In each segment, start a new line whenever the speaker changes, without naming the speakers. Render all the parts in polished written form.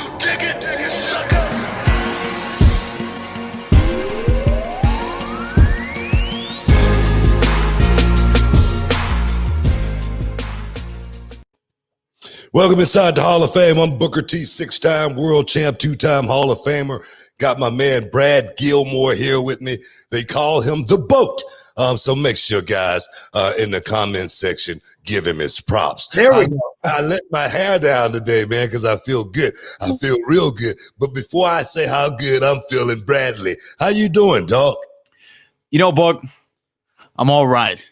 You dig it, you sucker.
Welcome inside the Hall of Fame. I'm Booker T, 6-time world champ, 2-time Hall of Famer. Got my man Brad Gilmore here with me. They call him the GOAT. So make sure, guys, in the comments section, give him his props.
There we go.
I let my hair down today, man, because I feel good. I feel real good. But before I say how good I'm feeling, Bradley, how you doing, dog?
You know, Book, I'm all right.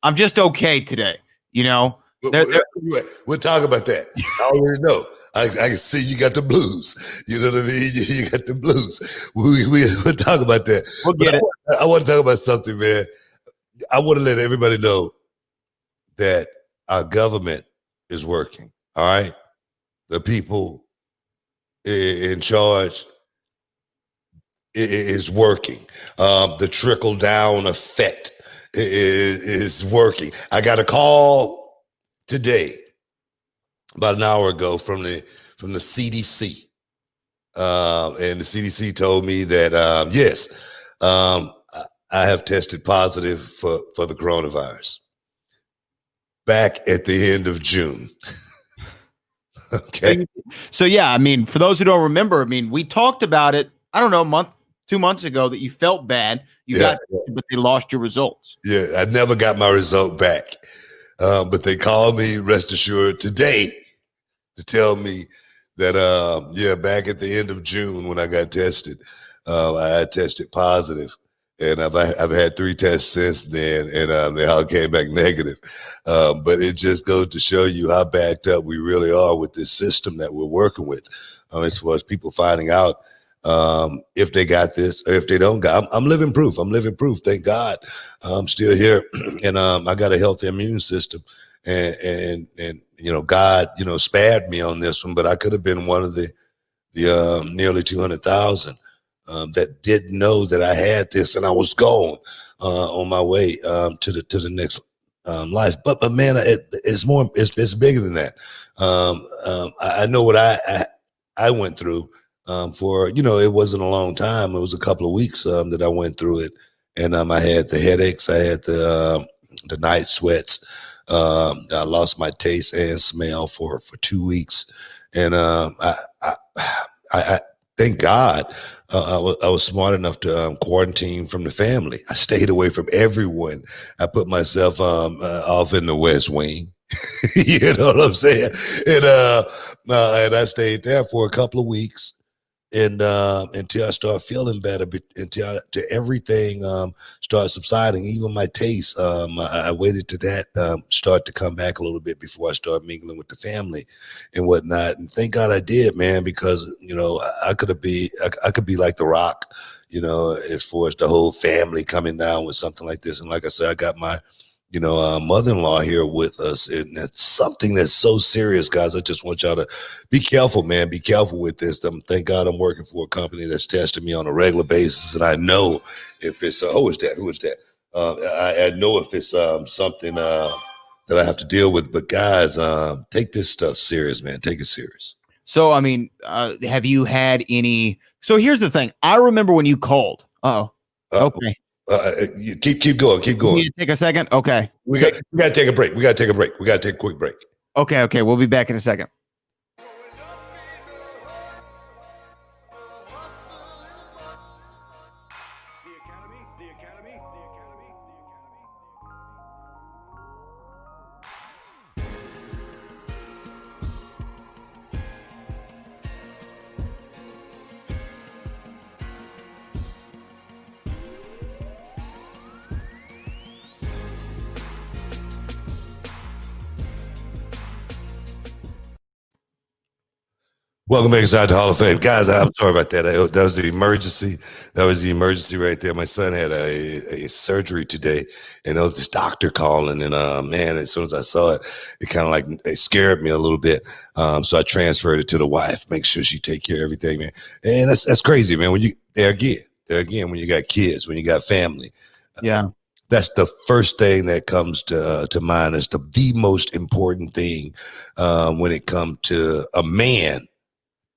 I'm just okay today, you know.
We'll talk about that. I already know. I can see you got the blues. You know what I mean? You got the blues. We'll talk about that.
We'll get it.
I want to talk about something, man. I want to let everybody know that our government is working. All right? The people in charge is working. The trickle-down effect is working. I got a call today, about an hour ago, from the CDC, and the CDC told me that yes, I have tested positive for the coronavirus back at the end of June. Okay.
So yeah, I mean, for those who don't remember, I mean, we talked about it. I don't know, 2 months ago, that you felt bad. You got, but they lost your results. Yeah,
I never got my result back. But they called me, rest assured, today to tell me that, back at the end of June when I got tested, I had tested positive. And I've had 3 tests since then, and they all came back negative. But it just goes to show you how backed up we really are with this system that we're working with. As far as people finding out if they got this or if they don't got, I'm living proof. I'm living proof. Thank God I'm still here. And I got a healthy immune system, and you know, God, you know, spared me on this one, but I could have been one of the nearly 200,000 that didn't know that I had this, and I was gone on my way to the next life. But man, it's more, it's bigger than that. I know what I went through. For, you know, it wasn't a long time. It was a couple of weeks that I went through it, and I had the headaches. I had the night sweats. I lost my taste and smell for 2 weeks, and I thank God I was smart enough to quarantine from the family. I stayed away from everyone. I put myself off in the West Wing. You know what I'm saying? And I stayed there for a couple of weeks. And until I start feeling better, until everything starts subsiding, even my taste, I waited to that start to come back a little bit before I start mingling with the family and whatnot. And thank God I did, man, because, you know, I could be like The Rock, you know, as far as the whole family coming down with something like this. And like I said, I got my, you know, mother-in-law here with us, and that's something that's so serious, guys. I just want y'all to be careful, man. Be careful with this. Thank God I'm working for a company that's testing me on a regular basis, and I know if it's who is that? I know if it's something that I have to deal with. But guys, take this stuff serious, man. Take it serious.
So, I mean, have you had any? So here's the thing. I remember when you called. Okay.
You keep going.
You need to take a second. Okay.
We got to take a break. We got to take a quick break.
Okay. We'll be back in a second.
Welcome back inside the Hall of Fame. Guys, I'm sorry about that. That was the emergency. That was the emergency right there. My son had a surgery today, and there was this doctor calling, and man, as soon as I saw it, it kind of like it scared me a little bit. So I transferred it to the wife, make sure she take care of everything, man. And that's crazy, man. When you there again, when you got kids, when you got family.
Yeah.
That's the first thing that comes to mind. It's the most important thing when it comes to a man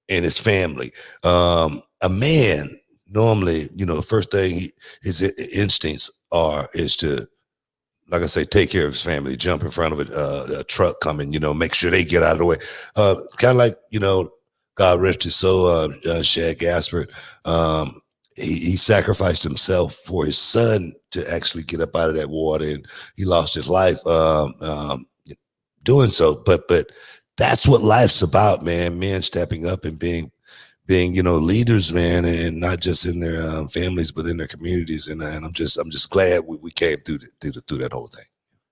and his family. A man normally, the first thing his instincts is to, like I say, take care of his family, jump in front of a truck coming, make sure they get out of the way. Kind of like, God rest his soul, Shad Gaspard. He sacrificed himself for his son to actually get up out of that water, and he lost his life doing so. But that's what life's about, man. Men stepping up and being leaders, man, and not just in their families, but in their communities. And I'm just glad we came through that whole thing.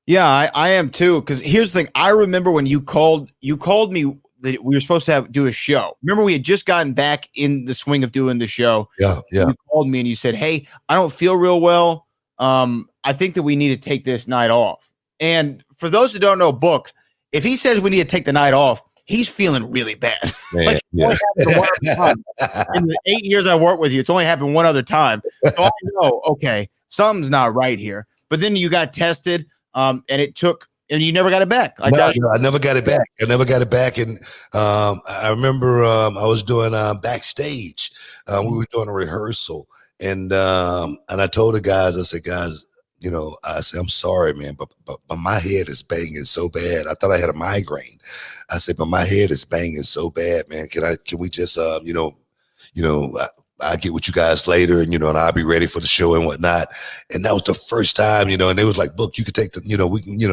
Yeah, I am too. Because here's the thing: I remember when you called me that we were supposed to do a show. Remember, we had just gotten back in the swing of doing the show.
Yeah.
You called me and you said, "Hey, I don't feel real well. I think that we need to take this night off." And for those who don't know, Book, if he says we need to take the night off, he's feeling really bad. Like, yeah. In the 8 years I worked with you, it's only happened one other time. So I know, okay, something's not right here. But then you got tested, and you never got it back.
I never got it back. And I remember I was doing backstage. We were doing a rehearsal, and I told the guys, I said, guys, I said, I'm sorry, man, but my head is banging so bad. I thought I had a migraine. I said, but my head is banging so bad, man. Can we just, I'll get with you guys later, and and I'll be ready for the show and whatnot. And that was the first time, and they was like, Book, you could take the, we can give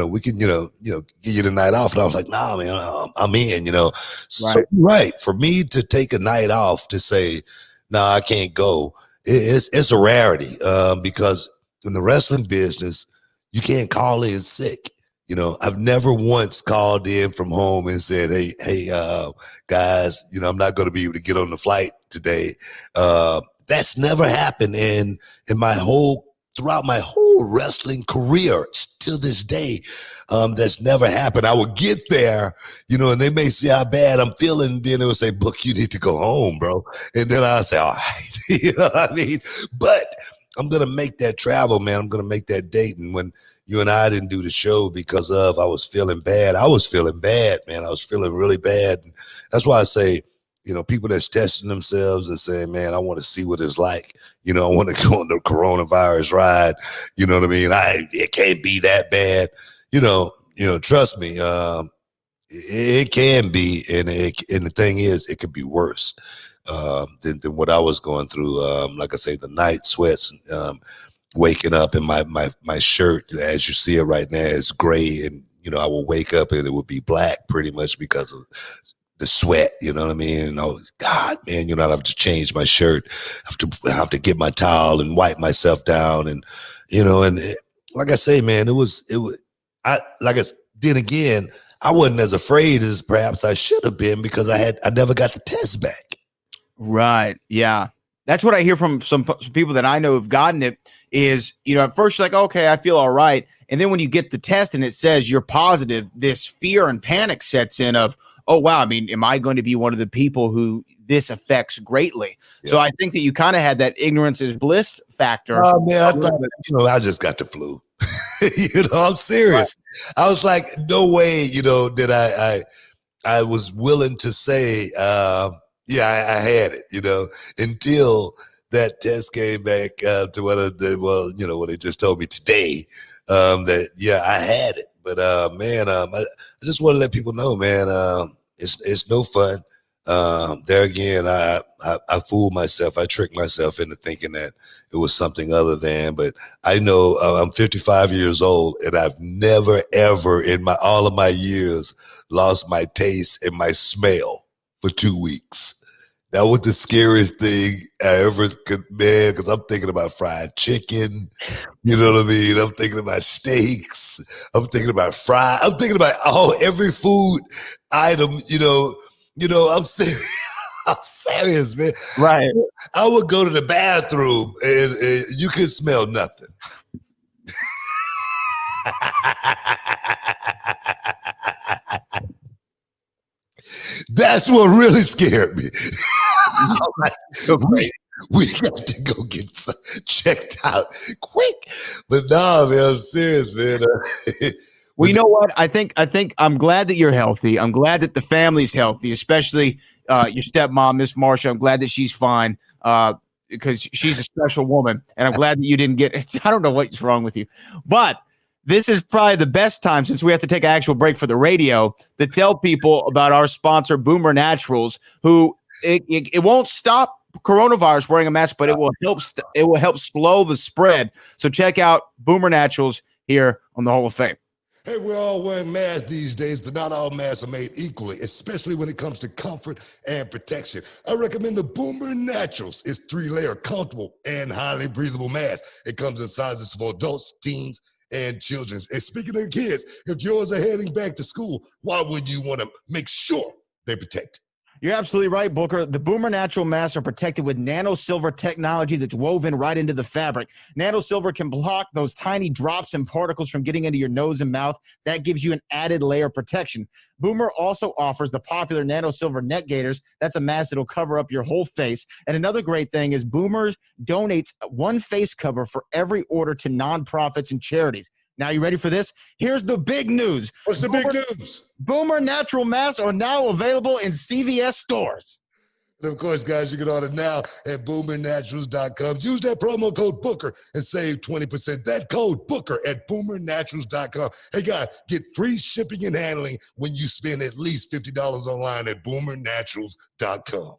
you the night off. And I was like, nah, man, I'm in,
Right.
So, right. For me to take a night off to say, nah, I can't go. It's a rarity, because in the wrestling business, you can't call in sick. I've never once called in from home and said, hey, guys, I'm not going to be able to get on the flight today. That's never happened throughout my whole wrestling career till this day. That's never happened. I would get there, and they may see how bad I'm feeling. Then they would say, Book, you need to go home, bro. And then I'll say, all right, you know what I mean? But I'm going to make that travel, man. I'm going to make that date. And when you and I didn't do the show because I was feeling bad. I was feeling bad, man. I was feeling really bad. And that's why I say, people that's testing themselves and saying, man, I want to see what it's like. I want to go on the coronavirus ride. You know what I mean? It can't be that bad. Trust me, it can be. And the thing is, it could be worse than what I was going through. Like I say, the night sweats, waking up, and my shirt, as you see it right now, is gray, and I will wake up and it will be black pretty much because of the sweat. You know what I mean? And God, man, I have to change my shirt. I have to get my towel and wipe myself down, and like I say, man, then again, I wasn't as afraid as perhaps I should have been because I never got the test back.
Right. Yeah. That's what I hear from some people that I know who've gotten it is, at first you're like, okay, I feel all right. And then when you get the test and it says you're positive, this fear and panic sets in of, oh, wow, I mean, am I going to be one of the people who this affects greatly? Yeah. So I think that you kind of had that ignorance is bliss factor.
Oh, man, I thought, I just got the flu. I'm serious. Right. I was like, no way, that I was willing to say, yeah, I had it, until that test came back to what they just told me today, that, yeah, I had it. But, man, I just want to let people know, man, it's no fun. There again, I fooled myself. I tricked myself into thinking that it was something other than, but I know I'm 55 years old, and I've never, ever in all of my years lost my taste and my smell for 2 weeks. That was the scariest thing I ever could, man, because I'm thinking about fried chicken. You know what I mean? I'm thinking about steaks. I'm thinking about I'm thinking about every food item, I'm serious. I'm serious, man.
Right.
I would go to the bathroom and you could smell nothing. That's what really scared me. We got to go get checked out quick. But no, man, I'm serious, man.
Well, you know what? I think I'm glad that you're healthy. I'm glad that the family's healthy, especially, your stepmom, Miss Marsha. I'm glad that she's fine because she's a special woman, and I'm glad that you didn't get. I don't know what's wrong with you, but this is probably the best time, since we have to take an actual break for the radio, to tell people about our sponsor, Boomer Naturals, who it won't stop coronavirus wearing a mask, but it will help slow the spread. So check out Boomer Naturals here on the Hall of Fame.
Hey, we're all wearing masks these days, but not all masks are made equally, especially when it comes to comfort and protection. I recommend the Boomer Naturals. It's 3-layer, comfortable, and highly breathable mask. It comes in sizes for adults, teens, and children. And speaking of kids, if yours are heading back to school, why would you want to make sure they protect?
You're absolutely right, Booker. The Boomer Natural masks are protected with nano silver technology that's woven right into the fabric. Nano silver can block those tiny drops and particles from getting into your nose and mouth. That gives you an added layer of protection. Boomer also offers the popular nano silver neck gaiters. That's a mask that'll cover up your whole face. And another great thing is Boomer donates one face cover for every order to nonprofits and charities. Now, you ready for this? Here's the big news.
What's the big news?
Boomer Natural masks are now available in CVS stores.
And of course, guys, you can order now at boomernaturals.com. Use that promo code Booker and save 20%. That code Booker at boomernaturals.com. Hey, guys, get free shipping and handling when you spend at least $50 online at boomernaturals.com.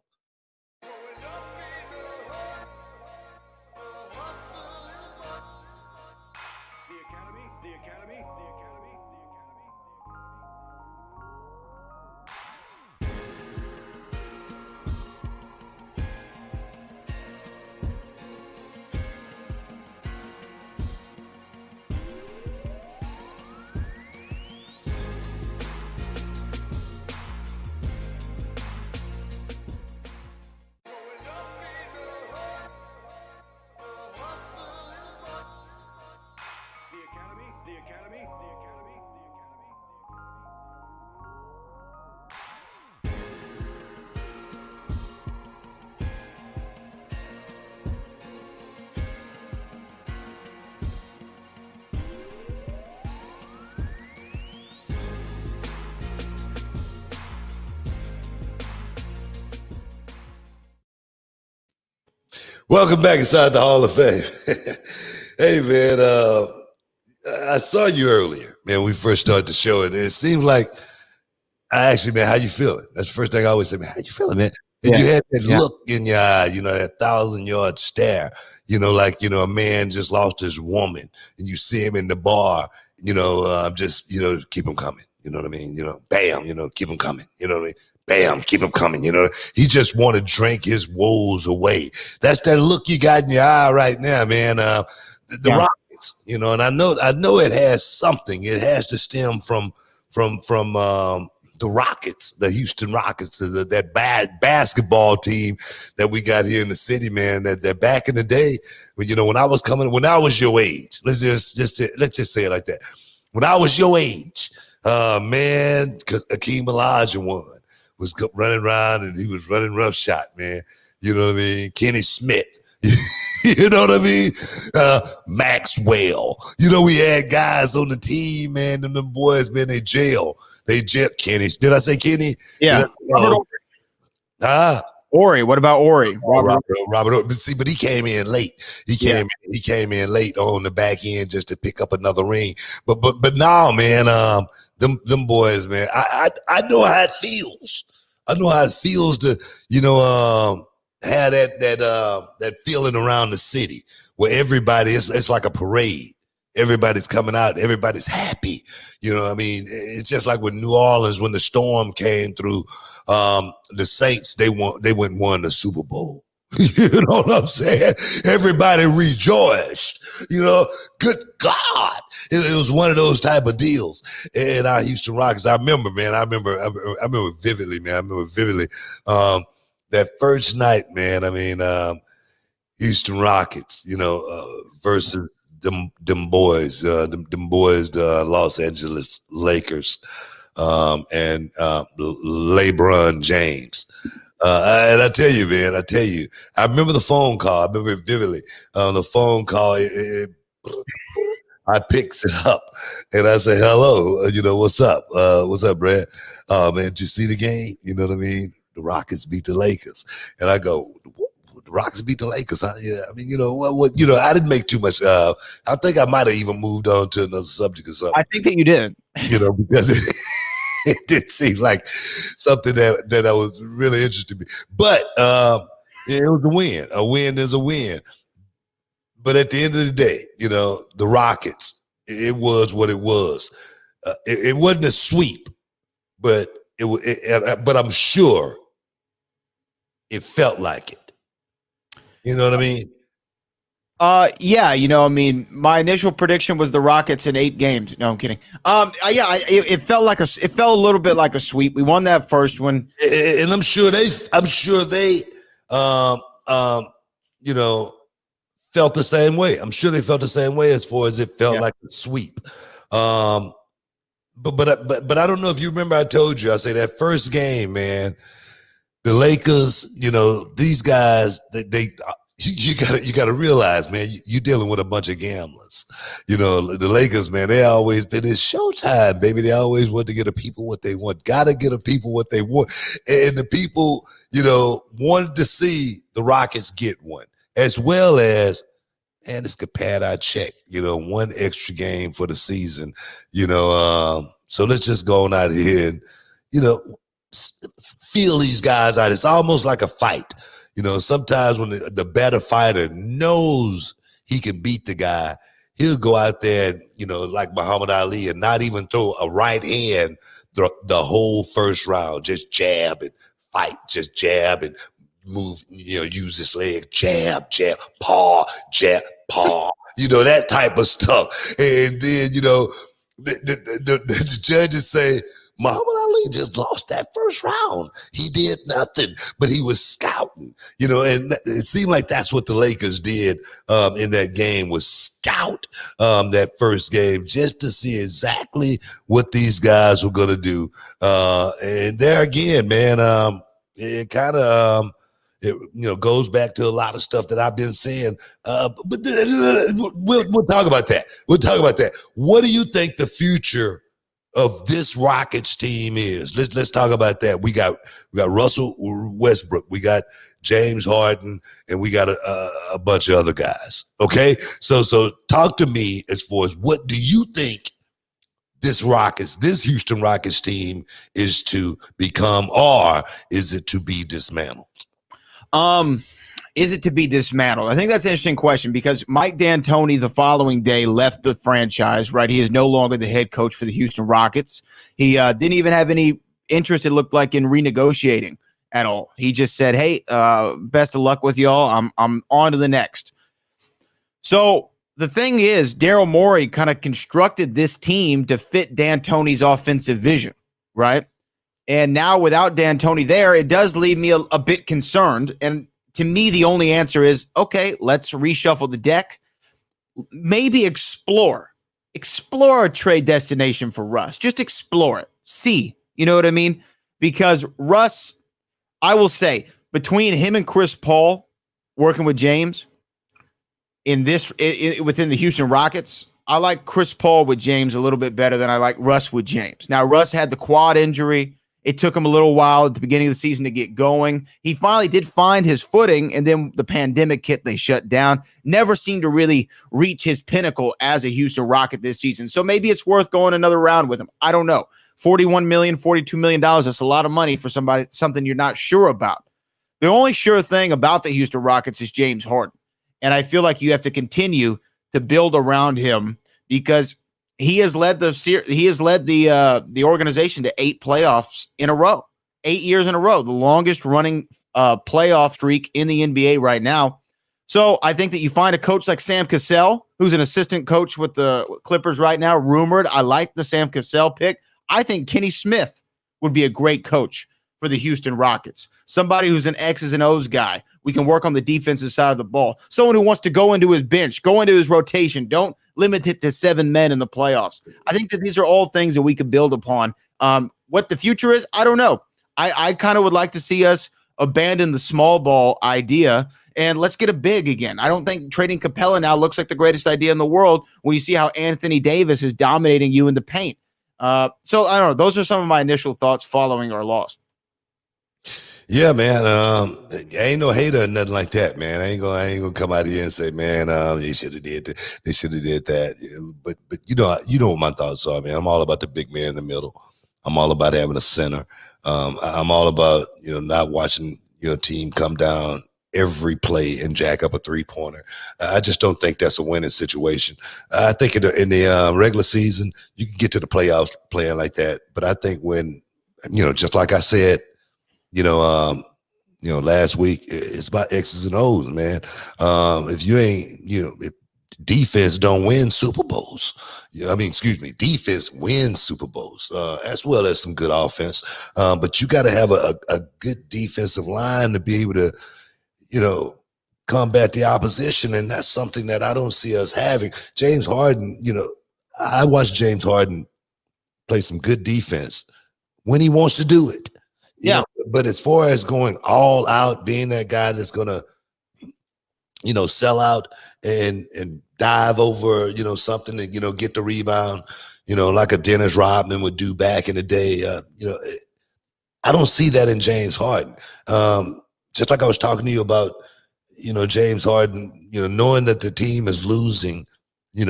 Welcome back inside the Hall of Fame. Hey, man, I saw you earlier, man, when we first started the show, and it seemed like, man, how you feeling? That's the first thing I always say, man, how you feeling, man? And you had that look in your eye, that 1,000-yard stare, a man just lost his woman, and you see him in the bar, just, keep him coming, you know what I mean? Bam, keep him coming, you know what I mean? Bam, keep him coming, He just want to drink his woes away. That's that look you got in your eye right now, man. The Rockets, and I know it has something. It has to stem from the Rockets, the Houston Rockets, that bad basketball team that we got here in the city, man. That back in the day, when I was your age, let's just say it like that. When I was your age, man, Akeem Olajuwon was running around, and he was running rough shot, man. You know what I mean? Kenny Smith. You know what I mean? Maxwell. We had guys on the team, man. Them boys, man, they jail. Kenny. Did I say Kenny?
Yeah. Ori. What about Ori?
Robert. But he came in late. He came in late on the back end just to pick up another ring. But now, man, them boys, man, I know how it feels. I know how it feels to, have that feeling around the city where everybody it's like a parade. Everybody's coming out. Everybody's happy. It's just like with New Orleans when the storm came through. The Saints, they went and won the Super Bowl. You know what I'm saying? Everybody rejoiced. Good God. It was one of those type of deals. And our Houston Rockets, I remember vividly, man. I remember vividly that first night, man. Houston Rockets, versus them boys, the Los Angeles Lakers, and LeBron James. And I tell you, man, I remember the phone call. I remember it vividly. The phone call, I picks it up and I say, hello, what's up? What's up, Brad? Man, did you see the game? You know what I mean? the Rockets beat the Lakers. And I go, the Rockets beat the Lakers. Yeah, I mean, I didn't make too much. I think I might have even moved on to another subject or something.
I think that you did.
Because it did seem like something that I was really interested in. But it was a win. A win is a win. But at the end of the day, the Rockets, it was what it was. It wasn't a sweep, but but I'm sure it felt like it. You know what I mean?
Yeah, my initial prediction was the Rockets in 8 games. No, I'm kidding. It felt a little bit like a sweep. We won that first one,
and I'm sure they felt the same way. I'm sure they felt the same way as far as it felt like a sweep. But I don't know if you remember, I told you, I say that first game, man, the Lakers, these guys, you gotta realize, man, you're dealing with a bunch of gamblers. The Lakers, man, they always been, it's showtime, baby. They always want to get the people what they want. Gotta get the people what they want. And the people, wanted to see the Rockets get one, as well as, and this could pad our check, one extra game for the season, so let's just go on out here and, feel these guys out. It's almost like a fight. Sometimes when the better fighter knows he can beat the guy, he'll go out there and, like Muhammad Ali, and not even throw a right hand the whole first round, just jab and fight, just jab and move, use his leg, jab, paw, that type of stuff. And then, the judges say, Muhammad Ali just lost that first round. He did nothing, but he was scouting, and it seemed like that's what the Lakers did in that game, was scout that first game just to see exactly what these guys were going to do. And there again, man, it kind of, it goes back to a lot of stuff that I've been saying, but we'll talk about that. What do you think the future of this Rockets team is? Let's talk about that. We got Russell Westbrook, we got James Harden, and we got a bunch of other guys. Okay, so talk to me as far as, what do you think this Houston Rockets team is to become, or is it to be dismantled?
Is it to be dismantled? I think that's an interesting question, because Mike D'Antoni the following day left the franchise, right? He is no longer the head coach for the Houston Rockets. He didn't even have any interest, it looked like, in renegotiating at all. He just said, hey, best of luck with y'all. I'm on to the next. So the thing is, Daryl Morey kind of constructed this team to fit D'Antoni's offensive vision, right? And now without D'Antoni there, it does leave me a bit concerned. And to me, the only answer is, okay, let's reshuffle the deck. Maybe explore a trade destination for Russ. Just explore it. See, you know what I mean? Because Russ, I will say, between him and Chris Paul working with James within the Houston Rockets, I like Chris Paul with James a little bit better than I like Russ with James. Now, Russ had the quad injury. It took him a little while at the beginning of the season to get going. He finally did find his footing, and then the pandemic hit, they shut down. Never seemed to really reach his pinnacle as a Houston Rocket this season. So maybe it's worth going another round with him. I don't know. $41 million, $42 million, that's a lot of money for something you're not sure about. The only sure thing about the Houston Rockets is James Harden. And I feel like you have to continue to build around him, because he has led the organization to 8 playoffs in a row, 8 years in a row, the longest running playoff streak in the NBA right now. So I think that you find a coach like Sam Cassell, who's an assistant coach with the Clippers right now, rumored. I like the Sam Cassell pick. I think Kenny Smith would be a great coach for the Houston Rockets. Somebody who's an X's and O's guy. We can work on the defensive side of the ball. Someone who wants to go into his bench, go into his rotation. Don't limit it to 7 men in the playoffs. I think that these are all things that we could build upon. What the future is, I don't know. I kind of would like to see us abandon the small ball idea and let's get a big again. I don't think trading Capella now looks like the greatest idea in the world when you see how Anthony Davis is dominating you in the paint. So I don't know. Those are some of my initial thoughts following our loss.
Yeah, man. I ain't no hater or nothing like that, man. I ain't gonna come out here and say, man, they should have did that. They should have did that. Yeah, but you know what my thoughts are, man. I'm all about the big man in the middle. I'm all about having a center. I'm all about not watching your team come down every play and jack up a 3-pointer. I just don't think that's a winning situation. I think in the regular season you can get to the playoffs playing like that, but I think when just like I said. Last week it's about X's and O's, man. If you ain't, if defense don't win Super Bowls, defense wins Super Bowls as well as some good offense. But you got to have a good defensive line to be able to, combat the opposition, and that's something that I don't see us having. James Harden, I watched James Harden play some good defense when he wants to do it.
Yeah.
But as far as going all out, being that guy that's gonna, sell out and dive over, something to, get the rebound, like a Dennis Rodman would do back in the day. I don't see that in James Harden. Just like I was talking to you about, James Harden, knowing that the team is losing, and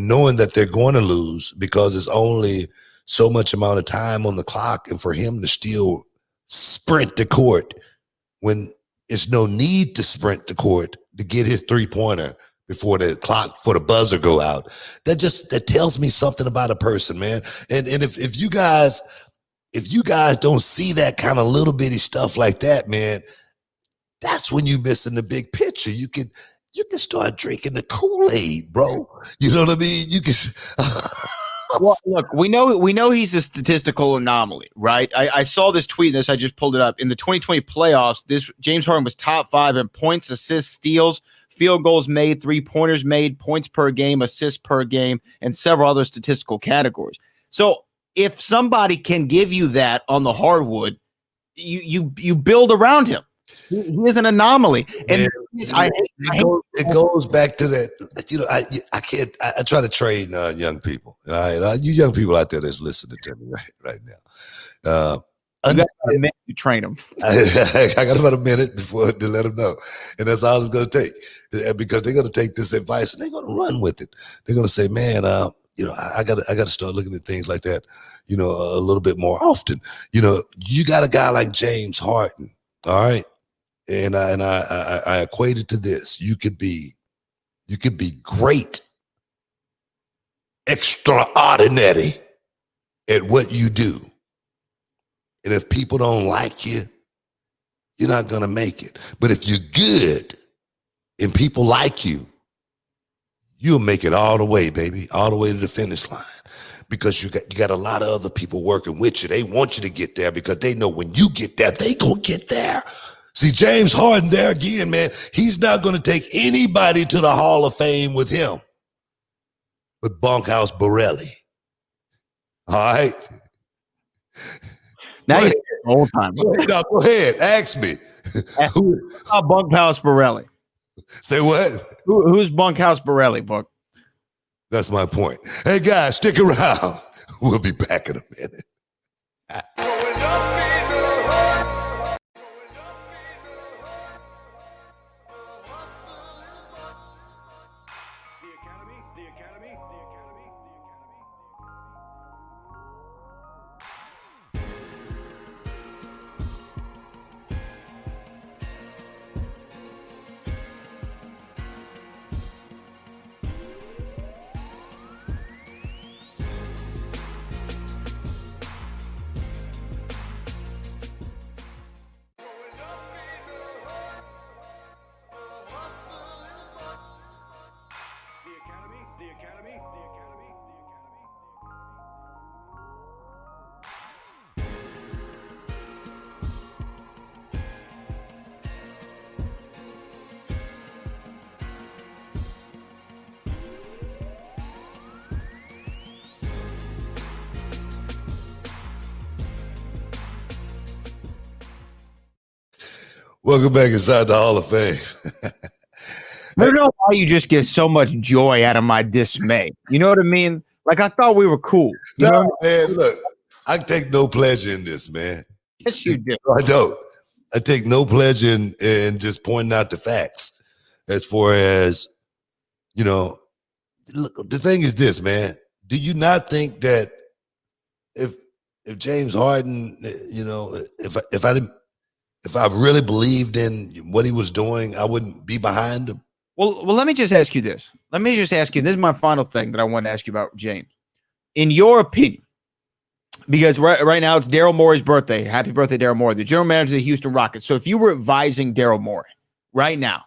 knowing that they're going to lose because it's only so much amount of time on the clock, and for him to still sprint the court when it's no need to sprint the court to get his 3-pointer before the clock, for the buzzer go out. That tells me something about a person, man. And if you guys don't see that kind of little bitty stuff like that, man, that's when you're missing the big picture. You can start drinking the Kool-Aid, bro. You know what I mean? You can.
Well, look, we know he's a statistical anomaly, right? I saw this tweet, I just pulled it up. In the 2020 playoffs, this James Harden was top 5 in points, assists, steals, field goals made, 3-pointers made, points per game, assists per game, and several other statistical categories. So if somebody can give you that on the hardwood, you build around him. He is an anomaly, and
it goes back to that. I can't. I try to train young people. All right, you young people out there that's listening to me right now.
You got a minute to train them.
I got about a minute before to let them know, and that's all it's going to take. Because they're going to take this advice and they're going to run with it. They're going to say, "Man, I got to start looking at things like that, a little bit more often." You got a guy like James Harden, all right. And I equate it to this. You could be great, extraordinary at what you do. And if people don't like you, you're not going to make it. But if you're good and people like you, you'll make it all the way, baby, all the way to the finish line. Because you got a lot of other people working with you. They want you to get there because they know when you get there, they gonna get there. See, James Harden there again, man, he's not going to take anybody to the Hall of Fame with him but Bunkhouse Borelli. All right?
Now you're old time.
Go ahead. Ask me.
Who Bunkhouse Borelli?
Say what?
Who's Bunkhouse Borelli, Buck?
That's my point. Hey, guys, stick around. We'll be back in a minute. Welcome back inside the Hall of Fame.
I don't know why you just get so much joy out of my dismay. You know what I mean? Like, I thought we were cool.
No, man, look, I take no pleasure in this, man.
Yes, you do.
I don't. I take no pleasure in just pointing out the facts. As far as, look, the thing is this, man. Do you not think that if James Harden, if I really believed in what he was doing, I wouldn't be behind him?
Well, let me just ask you this. This is my final thing that I want to ask you about James. In your opinion, because right now it's Daryl Morey's birthday. Happy birthday, Daryl Morey, the general manager of the Houston Rockets. So if you were advising Daryl Morey right now,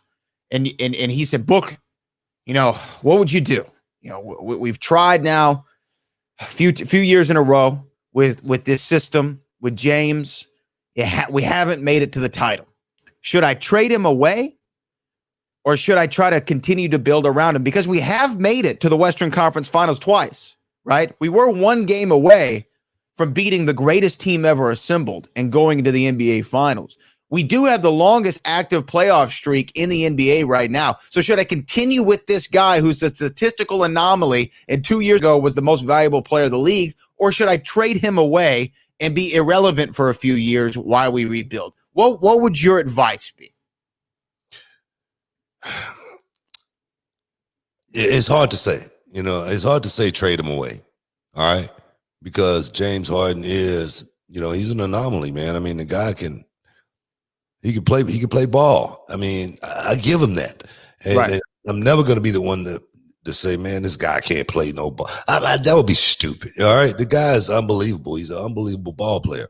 and he said, Book, what would you do? We've tried now a few years in a row with this system, with James. We haven't made it to the title. Should I trade him away? Or should I try to continue to build around him? Because we have made it to the Western Conference Finals twice, right? We were one game away from beating the greatest team ever assembled and going into the NBA Finals. We do have the longest active playoff streak in the NBA right now. So should I continue with this guy who's a statistical anomaly and 2 years ago was the most valuable player of the league? Or should I trade him away and be irrelevant for a few years while we rebuild? What would your advice be?
It's hard to say. It's hard to say trade him away. All right. Because James Harden is, he's an anomaly, man. I mean, the guy can play ball. I mean, I give him that. And,
right.
and I'm never going to be the one to say, man, this guy can't play no ball. That would be stupid. All right. The guy is unbelievable. He's an unbelievable ball player.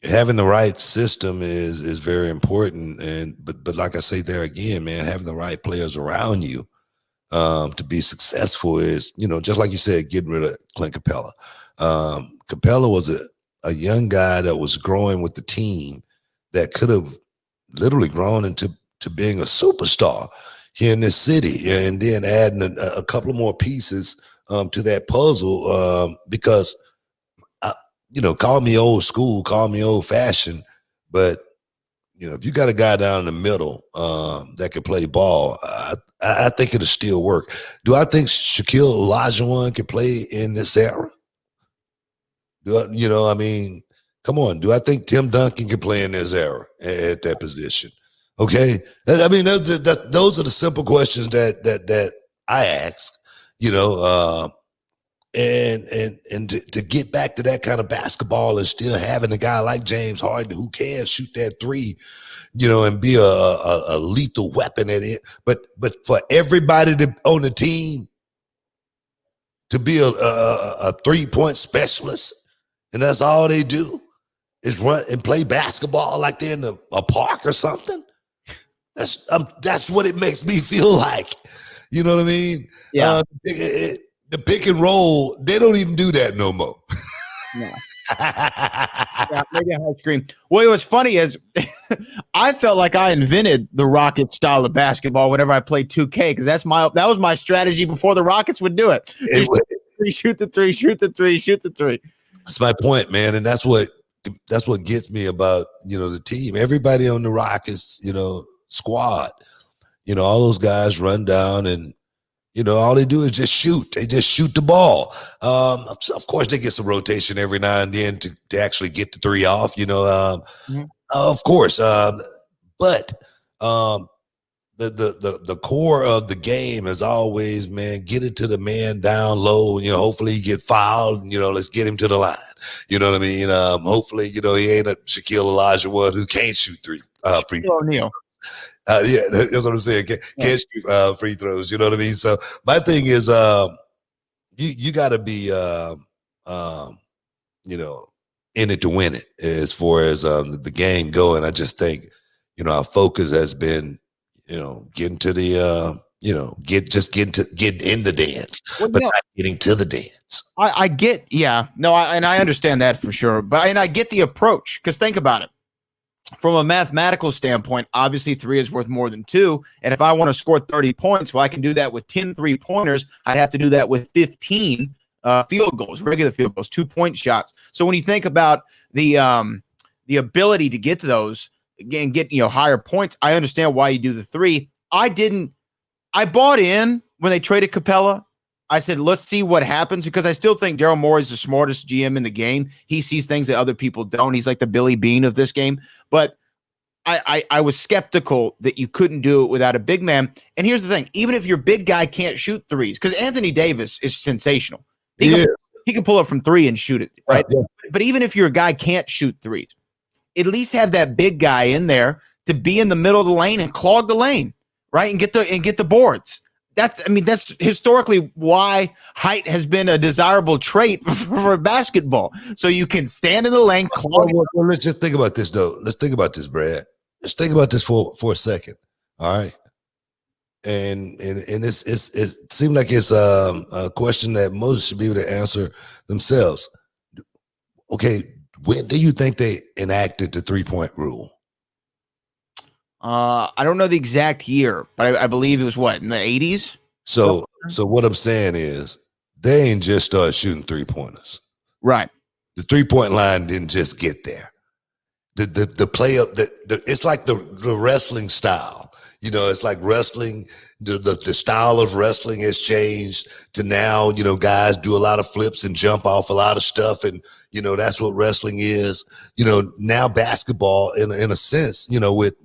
Having the right system is very important. But like I say there again, man, having the right players around you to be successful is, just like you said, getting rid of Clint Capella. Capella was a young guy that was growing with the team that could have literally grown into being a superstar here in this city, and then adding a couple of more pieces to that puzzle because, call me old school, call me old fashioned, but if you got a guy down in the middle that can play ball, I think it'll still work. Do I think Shaquille Olajuwon can play in this era? Come on. Do I think Tim Duncan can play in this era at that position? Okay. I mean, those are the simple questions that I ask, and to get back to that kind of basketball and still having a guy like James Harden who can shoot that three, and be a lethal weapon at it. But for everybody on the team to be a 3-point specialist, and that's all they do is run and play basketball like they're in a park or something. That's what it makes me feel like. You know what I mean?
Yeah.
The pick and roll, they don't even do that no more.
No. Yeah, maybe a high screen. Well, what's funny is I felt like I invented the Rocket style of basketball whenever I played 2K, because that was my strategy before the Rockets would do it. Shoot the three, shoot the three, shoot the three.
That's my point, man, and that's what gets me about the team. Everybody on the Rockets, squad, all those guys run down and. All they do is just shoot. They just shoot the ball. Of course, they get some rotation every now and then to actually get the three off, of course. But the core of the game is always, man, get it to the man down low. Hopefully he get fouled. Let's get him to the line. You know what I mean? Hopefully, he ain't a Shaquille Olajuwon who can't shoot free.
O'Neal.
Yeah, that's what I'm saying. Can't shoot free throws. You know what I mean? So my thing is, you got to be, in it to win it. As far as the game going, I just think, our focus has been, getting to the, getting in the dance, but not getting to the dance.
I get, yeah, no, and I understand that for sure, but I get the approach, because think about it. From a mathematical standpoint, obviously 3 is worth more than 2. And if I want to score 30 points, well, I can do that with 10 3-pointers. I'd have to do that with 15 field goals, regular field goals, 2-point shots. So when you think about the ability to get to those, again, get higher points, I understand why you do the 3. I bought in when they traded Capella, I said, let's see what happens, because I still think Daryl Morey is the smartest GM in the game. He sees things that other people don't. He's like the Billy Bean of this game. But I was skeptical that you couldn't do it without a big man. And here's the thing. Even if your big guy can't shoot threes, because Anthony Davis is sensational. He can pull up from three and shoot it, right? Yeah. But even if your guy can't shoot threes, at least have that big guy in there to be in the middle of the lane and clog the lane, right? And get the boards. That's historically why height has been a desirable trait for basketball. So you can stand in the lane.
Well, let's just think about this, though. Let's think about this, Brad. Let's think about this for a second. All right. And it seemed like it's a question that most should be able to answer themselves. Okay, when do you think they enacted the 3-point rule?
I don't know the exact year, but I believe it was in the 80s.
So what I'm saying is they ain't just started shooting 3-pointers.
Right.
The 3-point line didn't just get there. The play of it's like the wrestling style. You know, it's like wrestling. The style of wrestling has changed to now, you know, guys do a lot of flips and jump off a lot of stuff. And, you know, that's what wrestling is. You know, now basketball, in a sense, you know, with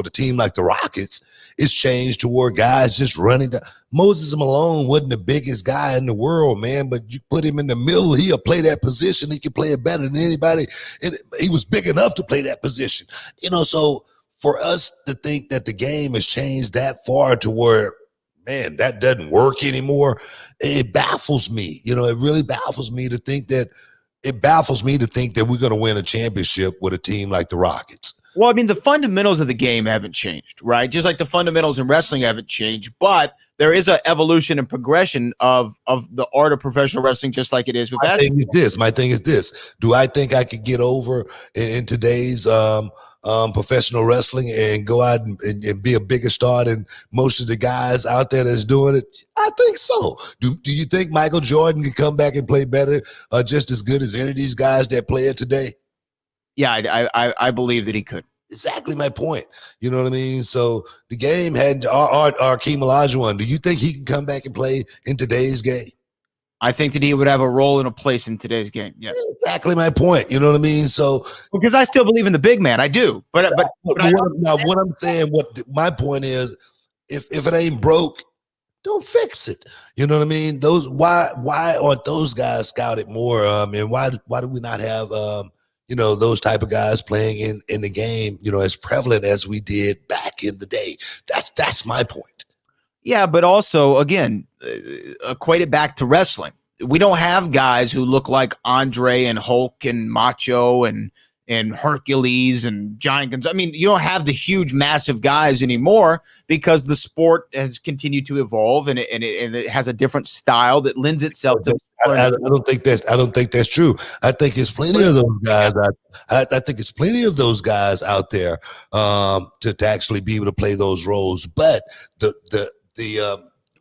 a team like the Rockets, it's changed to where guys just running down. Moses Malone wasn't the biggest guy in the world, man, but you put him in the middle, he'll play that position. He can play it better than anybody. And he was big enough to play that position. You know, so for us to think that the game has changed that far to where, man, that doesn't work anymore, it baffles me. You know, it really baffles me to think that we're going to win a championship with a team like the Rockets.
Well, I mean, the fundamentals of the game haven't changed, right? Just like the fundamentals in wrestling haven't changed, but there is an evolution and progression of the art of professional wrestling, just like it is with basketball.
My thing is this. Do I think I could get over in today's professional wrestling and go out and be a bigger star than most of the guys out there that's doing it? I think so. Do you think Michael Jordan can come back and play better, just as good as any of these guys that play it today?
Yeah, I believe that he could.
Exactly my point. You know what I mean? So the game had our Akeem Olajuwon. Do you think he can come back and play in today's game?
I think that he would have a role and a place in today's game. Yes,
exactly my point. You know what I mean? So
because I still believe in the big man, I do. But
what I'm saying, my point is, if it ain't broke, don't fix it. You know what I mean? Why aren't those guys scouted more? And why do we not have you know, those type of guys playing in the game, you know, as prevalent as we did back in the day? That's my point.
Yeah, but also, again, equate it back to wrestling. We don't have guys who look like Andre and Hulk and Macho and Hercules and Giant Guns. I mean, you don't have the huge, massive guys anymore because the sport has continued to evolve and it has a different style that lends itself to.
I don't think that's true. I think it's plenty of those guys. I think it's plenty of those guys out there to actually be able to play those roles. But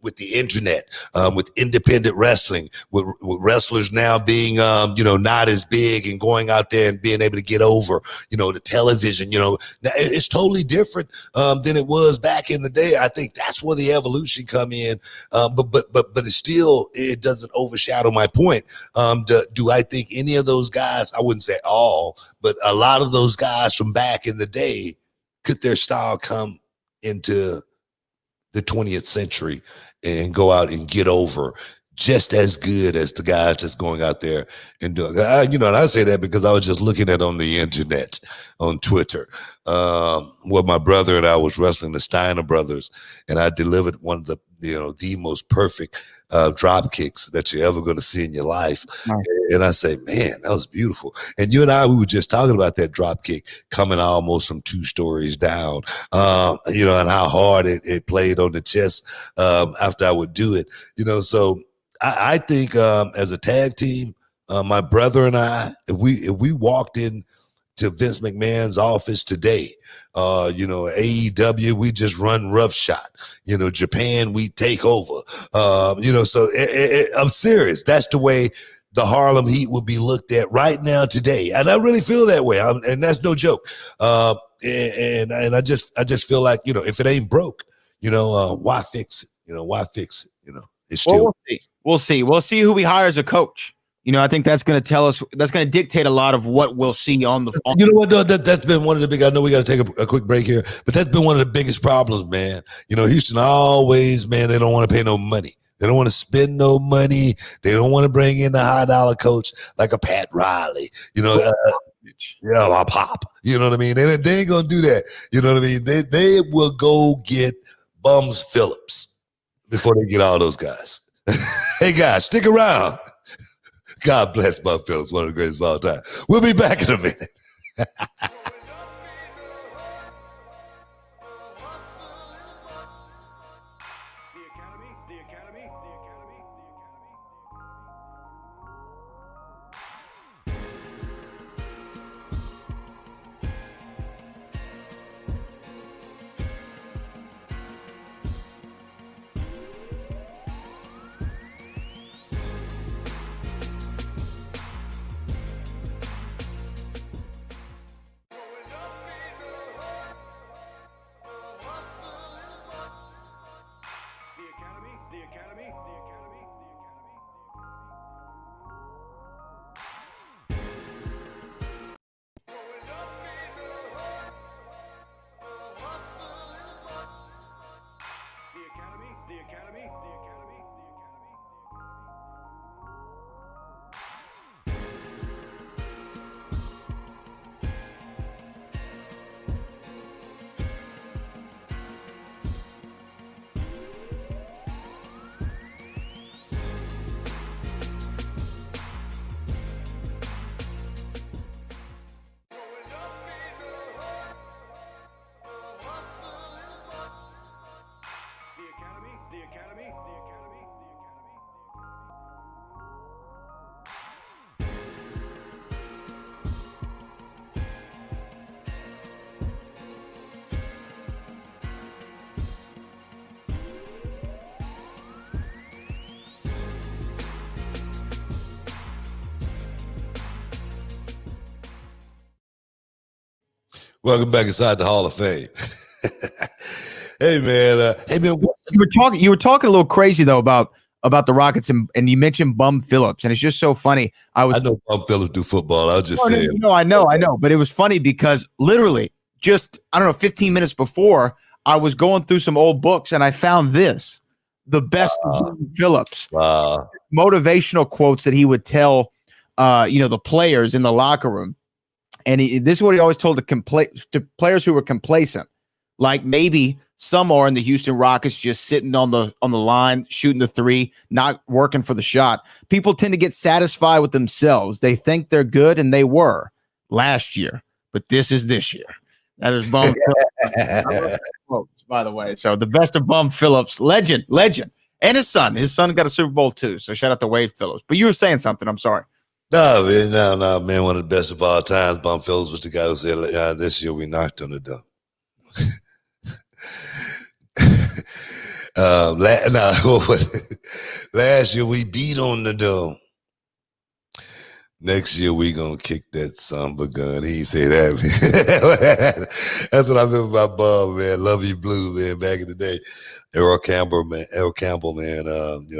with the internet, with independent wrestling, with wrestlers now being, you know, not as big and going out there and being able to get over, you know, the television, you know, now it's totally different than it was back in the day. I think that's where the evolution come in. But it doesn't overshadow my point. Do I think any of those guys, I wouldn't say all, but a lot of those guys from back in the day, could their style come into the 20th century and go out and get over just as good as the guys that's going out there and doing? You know, and I say that because I was just looking at on the internet, on Twitter, where my brother and I was wrestling the Steiner brothers, and I delivered one of the most perfect drop kicks that you're ever going to see in your life. Nice. And I say, man, that was beautiful. And you and I, we were just talking about that drop kick coming almost from 2 stories down, you know, and how hard it played on the chest after I would do it, you know. So I think as a tag team, my brother and I, if we walked in to Vince McMahon's office today, you know, AEW, we just run roughshod. You know, Japan, we take over. You know, so I'm serious. That's the way the Harlem Heat will be looked at right now today, and I really feel that way. And that's no joke. And I just feel like, you know, if it ain't broke, you know, why fix it? You know, why fix it? You know, it's still.
Well, we'll see. We'll see. We'll see who he hires a coach. I think that's going to tell us. That's going to dictate a lot of what we'll see on the.
You know what? Though, that's been one of the big. I know we got to take a quick break here, but that's been one of the biggest problems, man. Houston always, man, they don't want to pay no money. They don't want to spend no money. They don't want to bring in a high dollar coach like a Pat Riley. Yeah, my Pop. You know what I mean? They ain't gonna do that. You know what I mean? They will go get Bums Phillips before they get all those guys. Hey guys, stick around. God bless Bum Phillips, one of the greatest of all time. We'll be back in a minute. Welcome back inside the Hall of Fame. Hey man,
you were talking a little crazy though about the Rockets and you mentioned Bum Phillips, and it's just so funny. I
know Bum Phillips do football. I was just saying.
I know, but it was funny because literally just 15 minutes before, I was going through some old books and I found this, the best of Bum Phillips. Motivational quotes that he would tell the players in the locker room. And this is what he always told to players who were complacent, like maybe some are in the Houston Rockets just sitting on the line, shooting the three, not working for the shot. People tend to get satisfied with themselves. They think they're good, and they were last year, but this is this year. That is Bum Phillips, by the way. So the best of Bum Phillips, legend, and his son. His son got a Super Bowl too. So shout out to Wade Phillips. But you were saying something. I'm sorry.
No, man. One of the best of all times. Bum Phillips was the guy who said, "This year we knocked on the door." Last year we beat on the door. Next year we gonna kick that samba gun. He say that, man. That's what I remember about Bum, man. Love You Blue, man. Back in the day, Errol Campbell, man.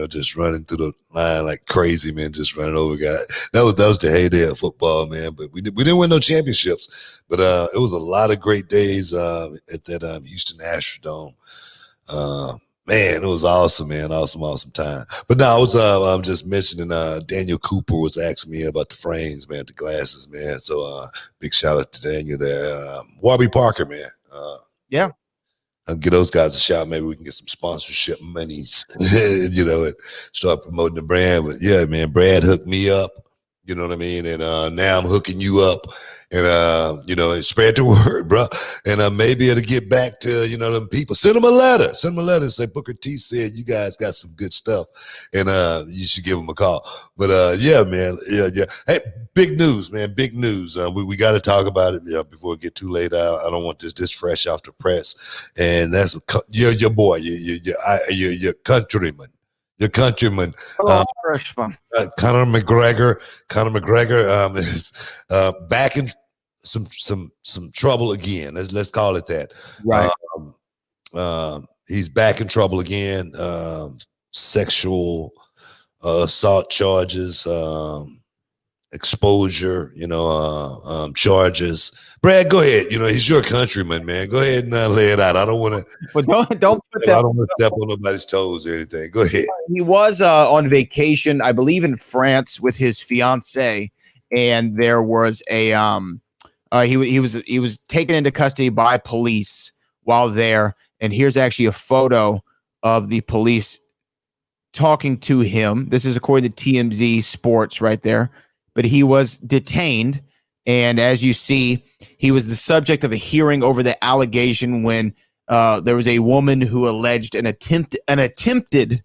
Just running through the line like crazy, man. Just running over guys. That was the heyday of football, man. But we didn't win no championships. But it was a lot of great days at that Houston Astrodome. Man, it was awesome, man. Awesome time. But no, I'm just mentioning Daniel Cooper was asking me about the frames, man, the glasses, man. So big shout out to Daniel there. Warby Parker, man.
Yeah.
I'll give those guys a shout. Maybe we can get some sponsorship monies, and start promoting the brand. But yeah, man, Brad hooked me up. You know what I mean? And now I'm hooking you up and spread the word, bro. And maybe it'll get back to, them people. Send them a letter and say, Booker T said you guys got some good stuff and you should give them a call. But yeah, man. Yeah. Hey, big news, man. Big news. We got to talk about it before it get too late. I don't want this fresh off the press. And that's your boy, your countryman. Your countryman, Conor McGregor. Conor McGregor is back in some trouble again. Let's call it that.
Right.
He's back in trouble again. Sexual assault charges, exposure, charges. Brad, go ahead. He's your countryman, man. Go ahead and lay it out. I don't want to.
But don't put that.
I don't want to step on nobody's toes or anything. Go ahead.
He was on vacation, I believe, in France with his fiance, and there was a he was taken into custody by police while there. And here's actually a photo of the police talking to him. This is according to TMZ Sports right there. But he was detained. And as you see, he was the subject of a hearing over the allegation when there was a woman who alleged an attempted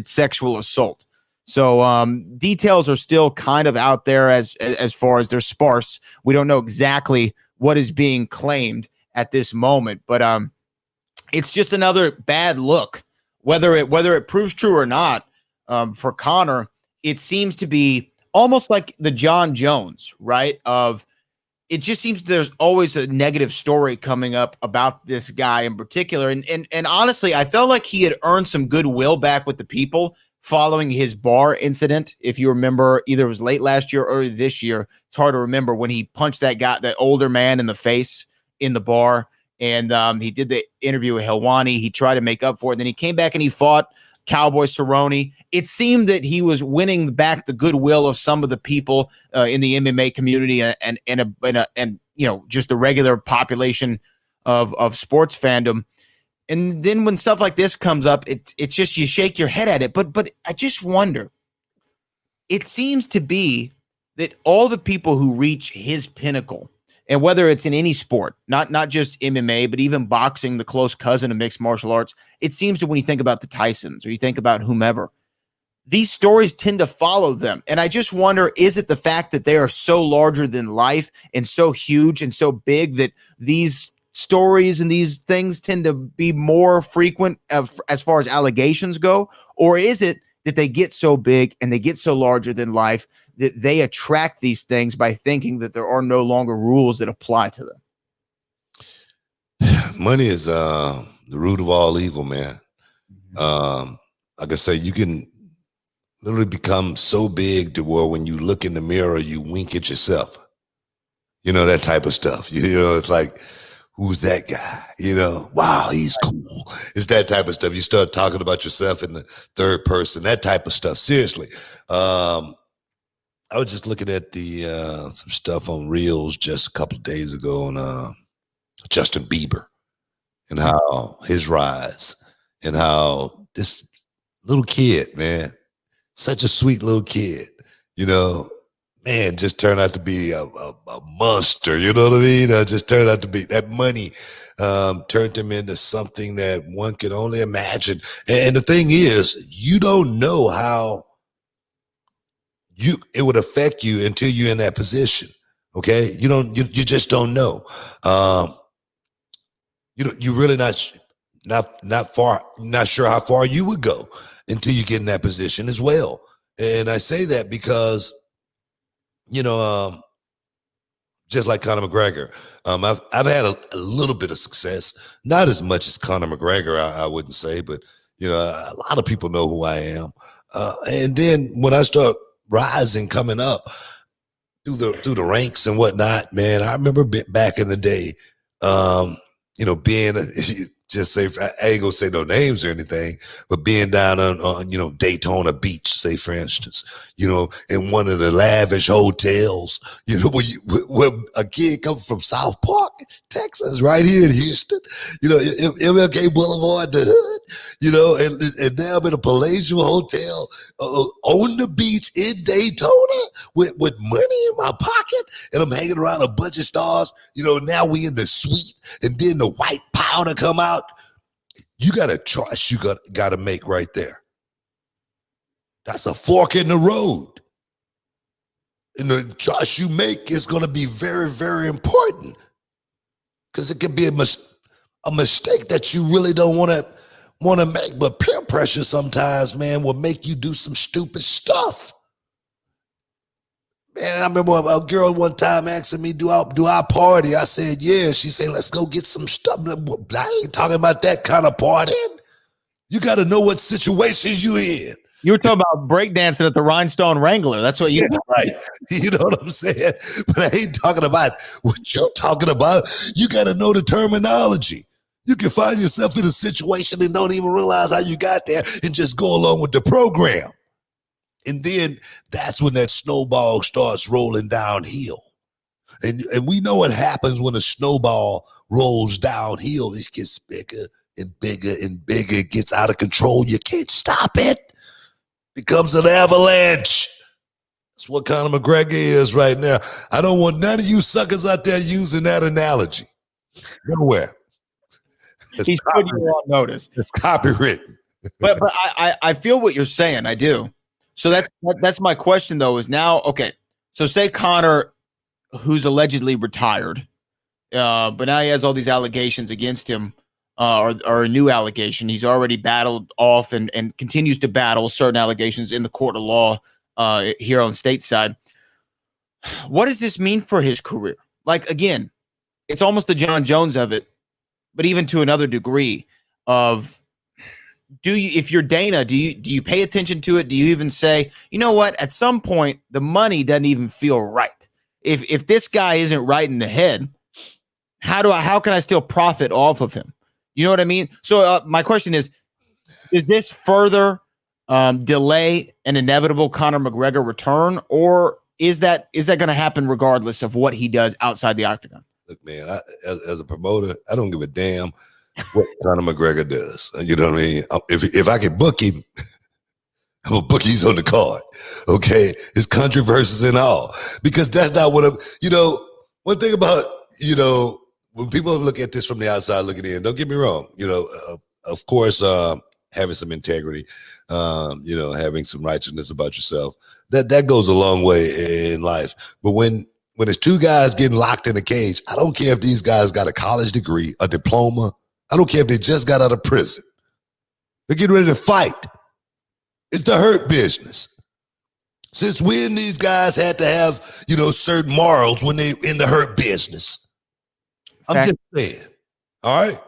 sexual assault. So details are still kind of out there as far as they're sparse. We don't know exactly what is being claimed at this moment, but it's just another bad look. Whether it proves true or not, for Conor, it seems to be almost like the John Jones, right? It just seems there's always a negative story coming up about this guy in particular. And honestly, I felt like he had earned some goodwill back with the people following his bar incident. If you remember, either it was late last year or early this year. It's hard to remember when he punched that older man in the face in the bar. And he did the interview with Helwani. He tried to make up for it. Then he came back and he fought Cowboy Cerrone. It seemed that he was winning back the goodwill of some of the people in the MMA community and just the regular population of sports fandom. And then when stuff like this comes up, it's just you shake your head at it. But I just wonder. It seems to be that all the people who reach his pinnacle, and whether it's in any sport, not just MMA, but even boxing, the close cousin of mixed martial arts, it seems that when you think about the Tysons or you think about whomever, these stories tend to follow them. And I just wonder, is it the fact that they are so larger than life and so huge and so big that these stories and these things tend to be more frequent as far as allegations go? Or is it that they get so big and they get so larger than life that they attract these things by thinking that there are no longer rules that apply to them?
Money is the root of all evil, man. Like I say, you can literally become so big to where when you look in the mirror, you wink at yourself. That type of stuff. It's like, who's that guy? Wow, he's cool. It's that type of stuff. You start talking about yourself in the third person, that type of stuff. Seriously. I was just looking at some stuff on Reels just a couple of days ago on Justin Bieber and how his rise and how this little kid, man, such a sweet little kid, man, just turned out to be a monster. You know what I mean? Just turned out to be that money turned him into something that one can only imagine. And the thing is, you don't know how it would affect you until you're in that position. Okay. You just don't know. You're really not sure how far you would go until you get in that position as well. And I say that because, just like Conor McGregor, I've had a little bit of success, not as much as Conor McGregor, I wouldn't say, but a lot of people know who I am. And then when I start rising, coming up through the ranks and whatnot, man, I remember back in the day, being just say, I ain't gonna say no names or anything, but being down on Daytona Beach, say for instance, in one of the lavish hotels, where a kid comes from South Park, Texas, right here in Houston, MLK Boulevard, the hood, and now I'm in a palatial hotel on the beach in Daytona with money in my pocket, and I'm hanging around a bunch of stars. Now we in the suite, and then the white powder come out. You got a choice you got to make right there. That's a fork in the road. And the choice you make is going to be very, very important, because it could be a mistake that you really don't want to make. But peer pressure sometimes, man, will make you do some stupid stuff. Man, I remember a girl one time asking me, do I party? I said, yeah. She said, let's go get some stuff. I ain't talking about that kind of partying. You got to know what situation you in.
You were talking about breakdancing at the Rhinestone Wrangler. That's what you
right. You know what I'm saying? But I ain't talking about what you're talking about. You got to know the terminology. You can find yourself in a situation and don't even realize how you got there and just go along with the program. And then that's when that snowball starts rolling downhill. And we know what happens when a snowball rolls downhill. It gets bigger and bigger and bigger. It gets out of control. You can't stop it. Becomes an avalanche. That's what Conor McGregor is right now. I don't want none of you suckers out there using that analogy. Nowhere.
He's putting you on notice.
It's copywritten.
but I feel what you're saying. I do. So that's my question though. Is now okay? So say Conor, who's allegedly retired, but now he has all these allegations against him, or a new allegation. He's already battled off and continues to battle certain allegations in the court of law here on stateside. What does this mean for his career? Like, again, it's almost the John Jones of it, but even to another degree of, if you're Dana, do you pay attention to it? Do you even say, you know what, at some point the money doesn't even feel right. If this guy isn't right in the head, how can I still profit off of him? You know what I mean? So my question is this further delay an inevitable Conor McGregor return, or is that going to happen regardless of what he does outside the octagon?
Look, man, as a promoter, I don't give a damn what Conor McGregor does. You know what I mean? If I can book him, I'm a book. He's on the card. Okay, his controversies and all, because that's not what I'm. You know, one thing about, you know, when people look at this from the outside looking in, don't get me wrong. You know, of course, having some integrity, you know, having some righteousness about yourself, that goes a long way in life. But when it's two guys getting locked in a cage, I don't care if these guys got a college degree, a diploma. I don't care if they just got out of prison. They're getting ready to fight. It's the hurt business. Since when these guys had to have, you know, certain morals when they in the hurt business? I'm just saying. All right.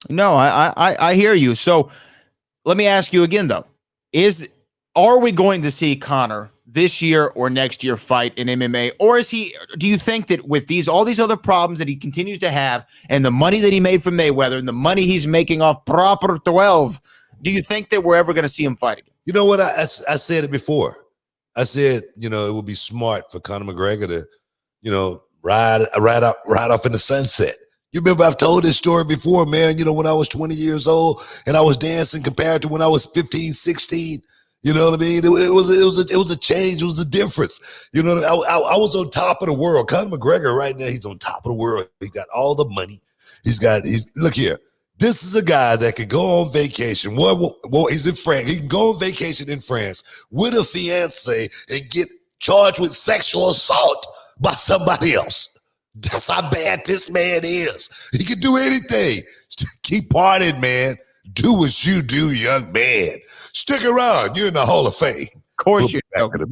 No, I hear you. So let me ask you again, though. Are we going to see Conor this year or next year fight in MMA? Or do you think that with all these other problems that he continues to have, and the money that he made from Mayweather and the money he's making off Proper 12, do you think that we're ever going to see him fight again? You know what?
I said it before. I said, you know, it would be smart for Conor McGregor to, you know, ride off in the sunset. You remember I've told this story before, man. You know, when I was 20 years old and I was dancing compared to when I was 15, 16. You know what I mean? It was a change. It was a difference. You know, I was on top of the world. Conor McGregor right now, he's on top of the world. He got all the money. Look here. This is a guy that can go on vacation. Well, he's in France. He can go on vacation in France with a fiance and get charged with sexual assault by somebody else. That's how bad this man is. He can do anything. Keep partying, man. Do what you do, young man. Stick around. You're in the Hall of Fame.
Of course you're joking.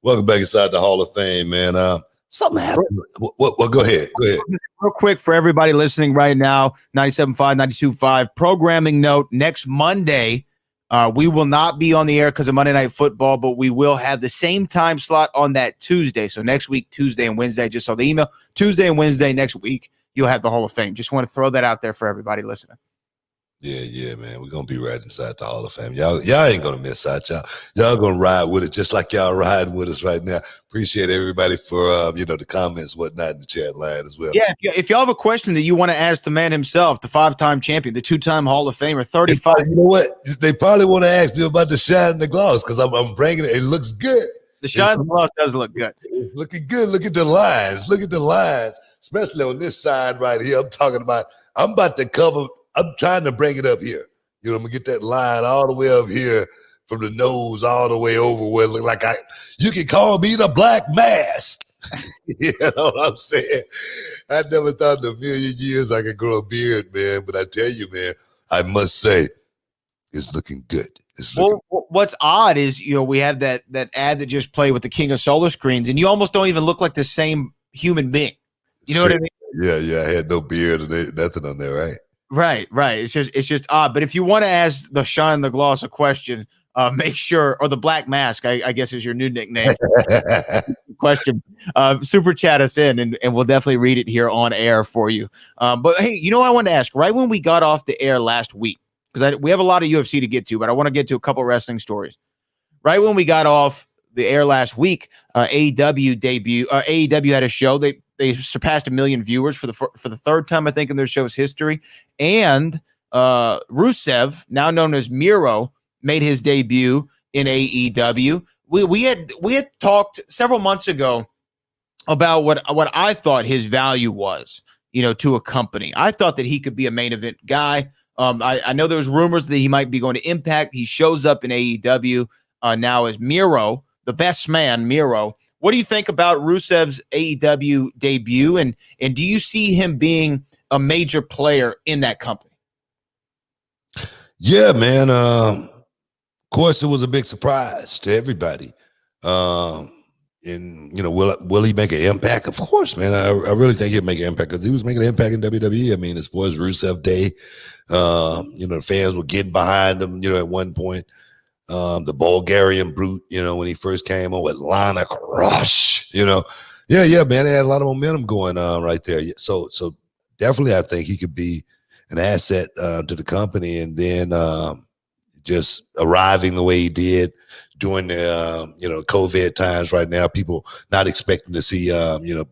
Welcome back inside the Hall of Fame, man. Something happened. Well, go ahead.
Real quick for everybody listening right now, 97.5, 92.5. Programming note, next Monday, we will not be on the air because of Monday Night Football, but we will have the same time slot on that Tuesday. So next week, Tuesday and Wednesday, just saw the email. Tuesday and Wednesday next week, you'll have the Hall of Fame. Just want to throw that out there for everybody listening.
Yeah, man. We're gonna be right inside the Hall of Fame. Y'all ain't gonna miss out. Y'all gonna ride with it just like y'all riding with us right now. Appreciate everybody for the comments, whatnot in the chat line as well.
Yeah, if y'all have a question that you want to ask the man himself, the 5-time champion, the 2-time Hall of Famer, 35.
You know what? They probably want to ask me about the shine and the gloss because I'm bringing it. It looks good.
The shine and the gloss does look good.
It's looking good. Look at the lines. Look at the lines, especially on this side right here. I'm about to cover. I'm trying to bring it up here. I'm gonna get that line all the way up here from the nose all the way over where it look like you can call me the Black Mask. You know what I'm saying? I never thought in a million years I could grow a beard, man. But I tell you, man, I must say, it's looking good.
What's odd is, we have that ad that just played with the King of Solar Screens, and you almost don't even look like the same human being. You know what I mean?
Yeah. I had no beard and nothing on there, right?
Right. It's just odd. But if you want to ask the Shine the Gloss a question, make sure, or the Black Mask, I guess is your new nickname. Question. Super chat us in, and we'll definitely read it here on air for you. But hey, I wanted to ask, right when we got off the air last week, because we have a lot of UFC to get to, but I want to get to a couple wrestling stories. Right when we got off the air last week, AEW had a show. They surpassed 1 million viewers for the third time, I think, in their show's history. And Rusev, now known as Miro, made his debut in AEW. We had talked several months ago about what I thought his value was, to a company. I thought that he could be a main event guy. I know there was rumors that he might be going to Impact. He shows up in AEW now as Miro, the best man, Miro. What do you think about Rusev's AEW debut, and do you see him being a major player in that company?
Yeah, man. Of course, it was a big surprise to everybody. And will he make an impact? Of course, man. I really think he'll make an impact because he was making an impact in WWE. I mean, as far as Rusev Day, the fans were getting behind him. At one point. The Bulgarian Brute, when he first came on with Lana Crush, yeah, man, they had a lot of momentum going on right there. So definitely I think he could be an asset to the company, and then just arriving the way he did during the COVID times right now, people not expecting to see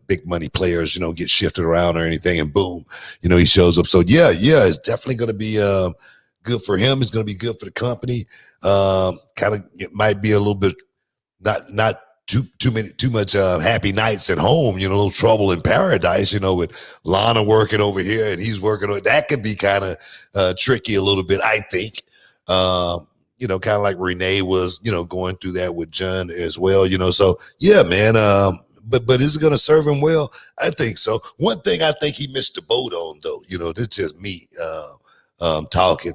big money players get shifted around or anything, and boom, he shows up. So yeah, it's definitely going to be good for him. It's going to be good for the company. It might be a little bit not too much happy nights at home. A little trouble in paradise. With Lana working over here and he's working on that could be kind of tricky a little bit. I think. Kind of like Renee was going through that with John as well. So yeah, man. But is it going to serve him well? I think so. One thing I think he missed the boat on, though. This is just me. Talking,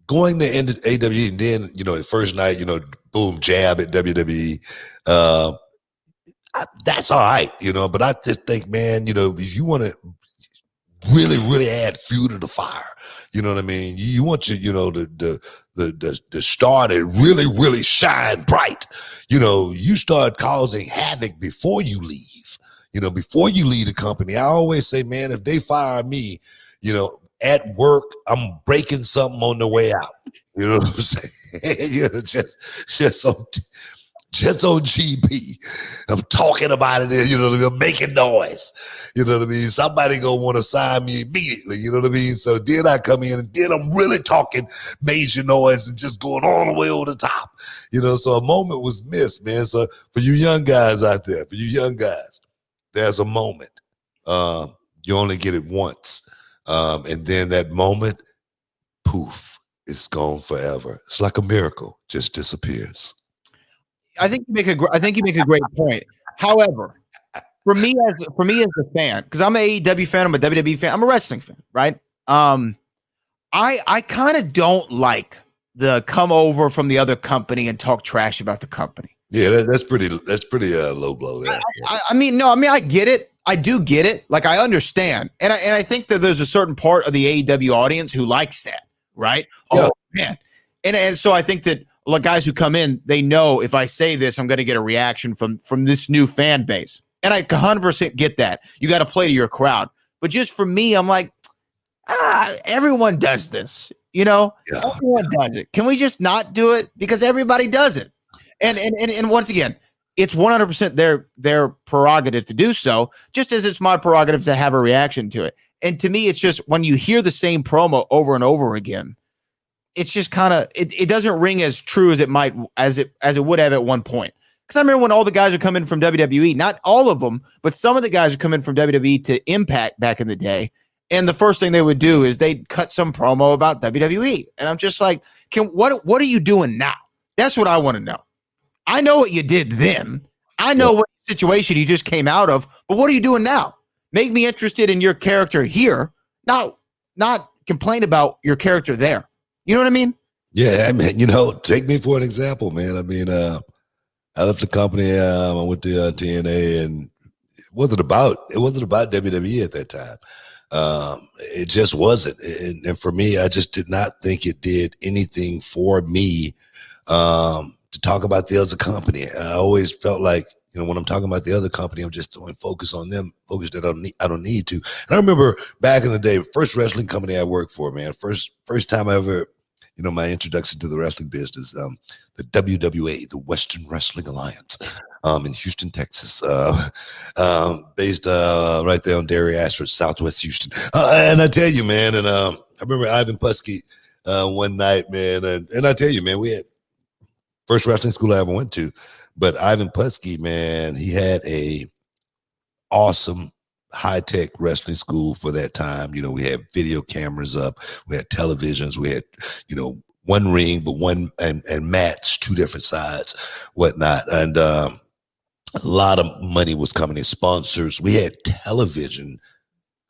going to end at AEW and then, the first night, boom, jab at WWE. That's all right, but I just think, man, if you want to really, really add fuel to the fire, you know what I mean? You want the star to really, really shine bright. You start causing havoc before you leave, before you leave the company. I always say, man, if they fire me, at work, I'm breaking something on the way out. You know what I'm saying? Just on GP. I'm talking about it, I'm making noise. You know what I mean? Somebody gonna want to sign me immediately, you know what I mean? So then I come in and then I'm really talking major noise and just going all the way over the top. So a moment was missed, man. So for you young guys out there, there's a moment. You only get it once. And then that moment, poof, it's gone forever. It's like a miracle, just disappears.
I think you make a great point. However, for me as a fan, because I'm an AEW fan, I'm a WWE fan, I'm a wrestling fan, right? I kind of don't like the come over from the other company and talk trash about the company.
Yeah, that's pretty low blow there.
I get it. I do get it. Like, I understand. And I think that there's a certain part of the AEW audience who likes that, right?
Yeah.
Oh, man. And so I think that guys who come in, they know if I say this, I'm going to get a reaction from this new fan base. And I 100% get that. You got to play to your crowd. But just for me, I'm like, everyone does this, you know,
Yeah.
everyone does it. Can we just not do it? Because everybody does it. And once again, it's 100% their prerogative to do so, just as it's my prerogative to have a reaction to it. And to me, it's just when you hear the same promo over and over again, it's just kind of it doesn't ring as true as it might as it would have at one point. Because I remember when all the guys are coming from WWE, not all of them, but some of the guys are coming from WWE to Impact back in the day. And the first thing they would do is they'd cut some promo about WWE. And I'm just like, what are you doing now? That's what I want to know. I know what you did then. I know what situation you just came out of, but what are you doing now? Make me interested in your character here, not complain about your character there. You know what I mean?
Yeah, I mean, take me for an example, man. I mean, I left the company. I went to TNA, and it wasn't about WWE at that time. It just wasn't. And for me, I just did not think it did anything for me to talk about the other company. I always felt like, when I'm talking about the other company, I'm just doing focus on them, focus that I don't need to. And I remember back in the day, first wrestling company I worked for, man, first time I ever, my introduction to the wrestling business, the WWA, the Western Wrestling Alliance, in Houston, Texas, based right there on Dairy Ashford, Southwest Houston. And I tell you, man, and I remember Ivan Putski one night, man, and I tell you, man, we had first wrestling school I ever went to, but Ivan Putski, man, he had a awesome high-tech wrestling school for that time. We had video cameras up, we had televisions, we had, one ring, but one and mats, two different sides, whatnot. And a lot of money was coming in, sponsors. We had television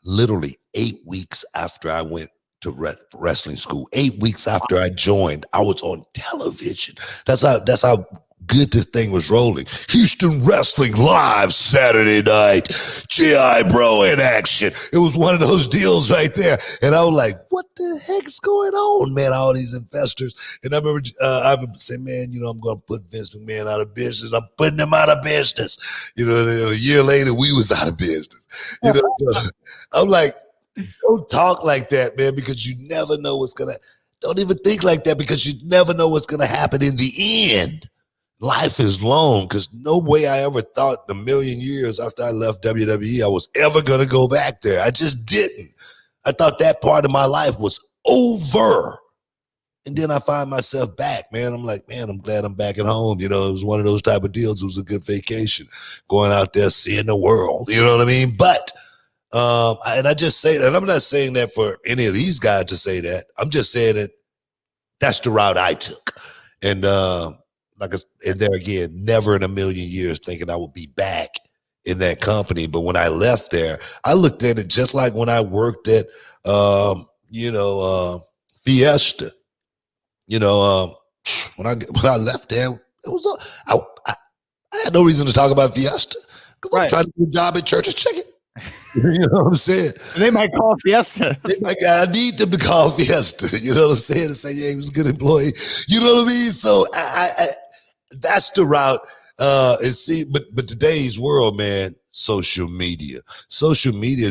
literally 8 weeks after I went to wrestling school. 8 weeks after I joined, I was on television. That's how good this thing was rolling. Houston Wrestling Live Saturday night. GI Bro in action. It was one of those deals right there. And I was like, what the heck's going on, man? All these investors. And I remember Ivan said, man, I'm going to put Vince McMahon out of business. I'm putting him out of business. And a year later, we was out of business. So I'm like, don't talk like that, man, because you never know what's going to, don't even think like that because you never know what's going to happen in the end. Life is long, because no way I ever thought in a million years after I left WWE I was ever going to go back there. I just didn't. I thought that part of my life was over. And then I find myself back, man. I'm like, man, I'm glad I'm back at home. It was one of those type of deals. It was a good vacation, going out there, seeing the world. You know what I mean? But, and I just say that, and I'm not saying that for any of these guys to say that. I'm just saying that that's the route I took. And, and there again, never in a million years thinking I would be back in that company. But when I left there, I looked at it just like when I worked at, Fiesta. When I left there, it was I had no reason to talk about Fiesta because I'm trying to do a job at Church's Chicken. You know what I'm saying?
They might call Fiesta.
I need to be called Fiesta. You know what I'm saying? To say, yeah, he was a good employee. You know what I mean? So I that's the route. But today's world, man, social media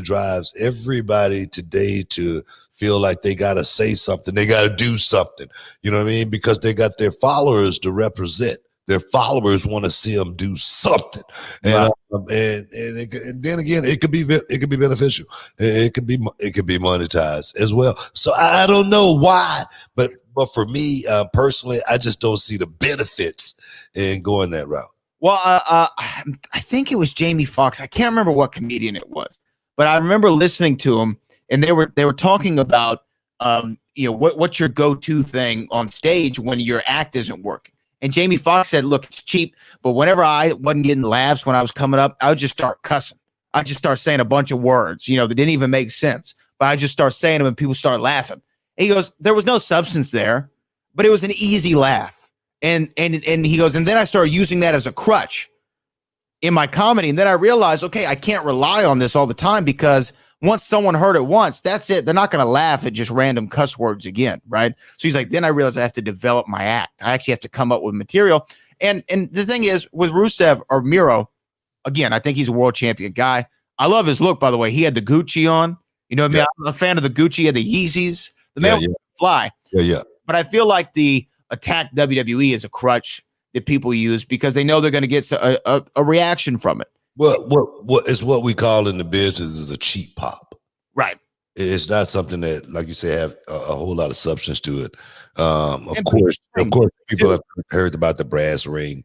drives everybody today to feel like they got to say something. They got to do something. You know what I mean? Because they got their followers to represent. Their followers want to see them do something, and then again, it could be beneficial. It could be monetized as well. So I don't know why, but for me personally, I just don't see the benefits in going that route.
Well, I think it was Jamie Foxx. I can't remember what comedian it was, but I remember listening to him, and they were talking about what's your go-to thing on stage when your act isn't working. And Jamie Foxx said, look, it's cheap, but whenever I wasn't getting laughs when I was coming up, I would just start cussing. I'd just start saying a bunch of words, that didn't even make sense, but I just start saying them and people start laughing. And he goes, there was no substance there, but it was an easy laugh. And he goes, and then I started using that as a crutch in my comedy. And then I realized, okay, I can't rely on this all the time because once someone heard it once, that's it. They're not going to laugh at just random cuss words again, right? So he's like, then I realized I have to develop my act. I actually have to come up with material. And the thing is, with Rusev or Miro, again, I think he's a world champion guy. I love his look, by the way. He had the Gucci on. You know what I mean? I'm a fan of the Gucci and the Yeezys. The man will fly.
Yeah.
But I feel like the attack WWE is a crutch that people use because they know they're going to get a reaction from it.
What is what we call in the business is a cheap pop.
Right.
It's not something that, like you say, have a whole lot of substance to it. Of course, people have heard about the brass ring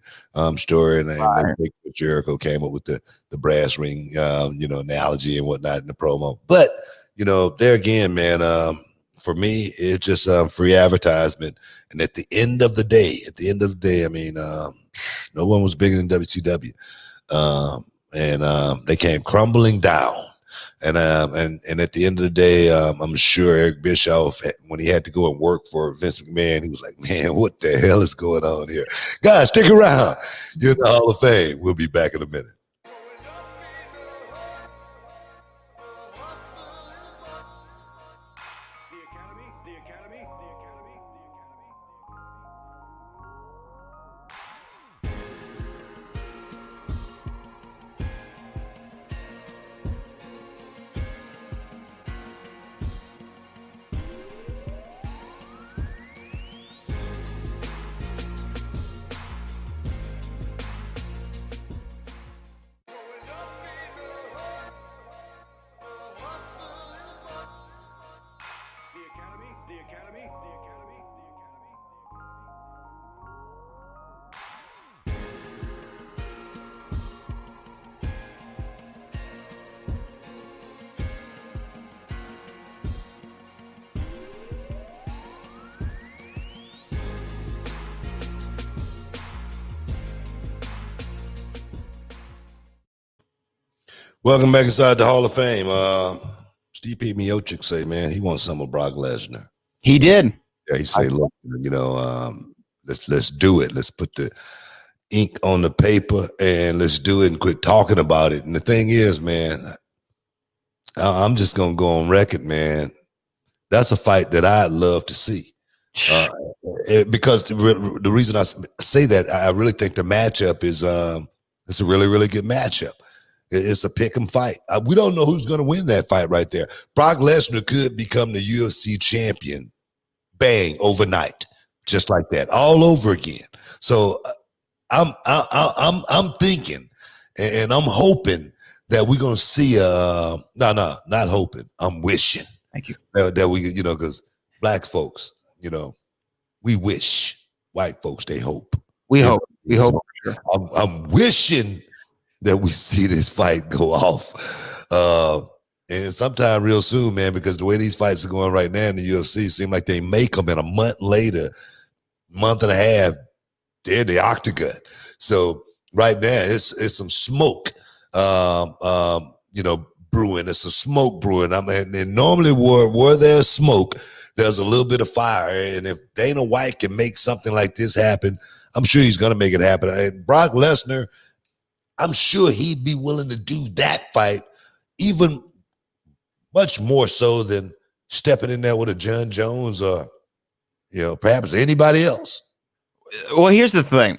story, and Jericho came up with the brass ring, analogy and whatnot in the promo. But there again, man, for me, it's just free advertisement. And at the end of the day, I mean, no one was bigger than WCW, and they came crumbling down. And at the end of the day, I'm sure Eric Bischoff, when he had to go and work for Vince McMahon, he was like, man, what the hell is going on here? Guys, stick around. You're in the Hall of Fame. We'll be back in a minute. Welcome back inside the Hall of Fame. Stipe Miocic say, man, he wants some of Brock Lesnar.
He did.
Yeah, he say, look, let's do it. Let's put the ink on the paper and let's do it and quit talking about it. And the thing is, man, I'm just gonna go on record, man. That's a fight that I'd love to see. Because the reason I say that, I really think the matchup is it's a really, really good matchup. It's a pick 'em fight. We don't know who's going to win that fight right there. Brock Lesnar could become the UFC champion, bang, overnight, just like that, all over again. So I'm thinking, and I'm hoping that we're going to see. Not hoping. I'm wishing.
Thank you.
That we, because black folks, we wish. White folks, they hope.
We hope. We hope.
I'm wishing that we see this fight go off. And sometime real soon, man, because the way these fights are going right now in the UFC, seem like they make them in a month later, month and a half, they're in the octagon. So right now, it's some smoke, brewing. It's some smoke brewing. And normally where there's smoke, there's a little bit of fire. And if Dana White can make something like this happen, I'm sure he's going to make it happen. And Brock Lesnar, I'm sure he'd be willing to do that fight even much more so than stepping in there with a John Jones or, perhaps anybody else.
Well, here's the thing.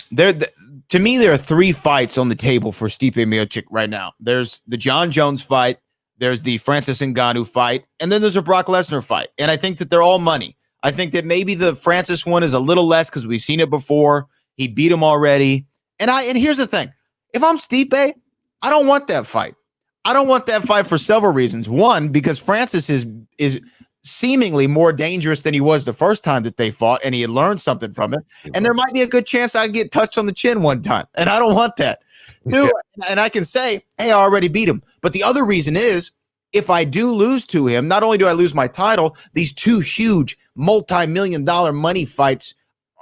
To me, there are three fights on the table for Stipe Miocic right now. There's the John Jones fight, there's the Francis Ngannou fight, and then there's a Brock Lesnar fight. And I think that they're all money. I think that maybe the Francis one is a little less because we've seen it before. He beat him already. And here's the thing. If I'm Stipe, I don't want that fight. I don't want that fight for several reasons. One, because Francis is seemingly more dangerous than he was the first time that they fought, and he had learned something from it. And there might be a good chance I get touched on the chin one time, and I don't want that. Two, and I can say, hey, I already beat him. But the other reason is, if I do lose to him, not only do I lose my title, these two huge multi-million-dollar money fights,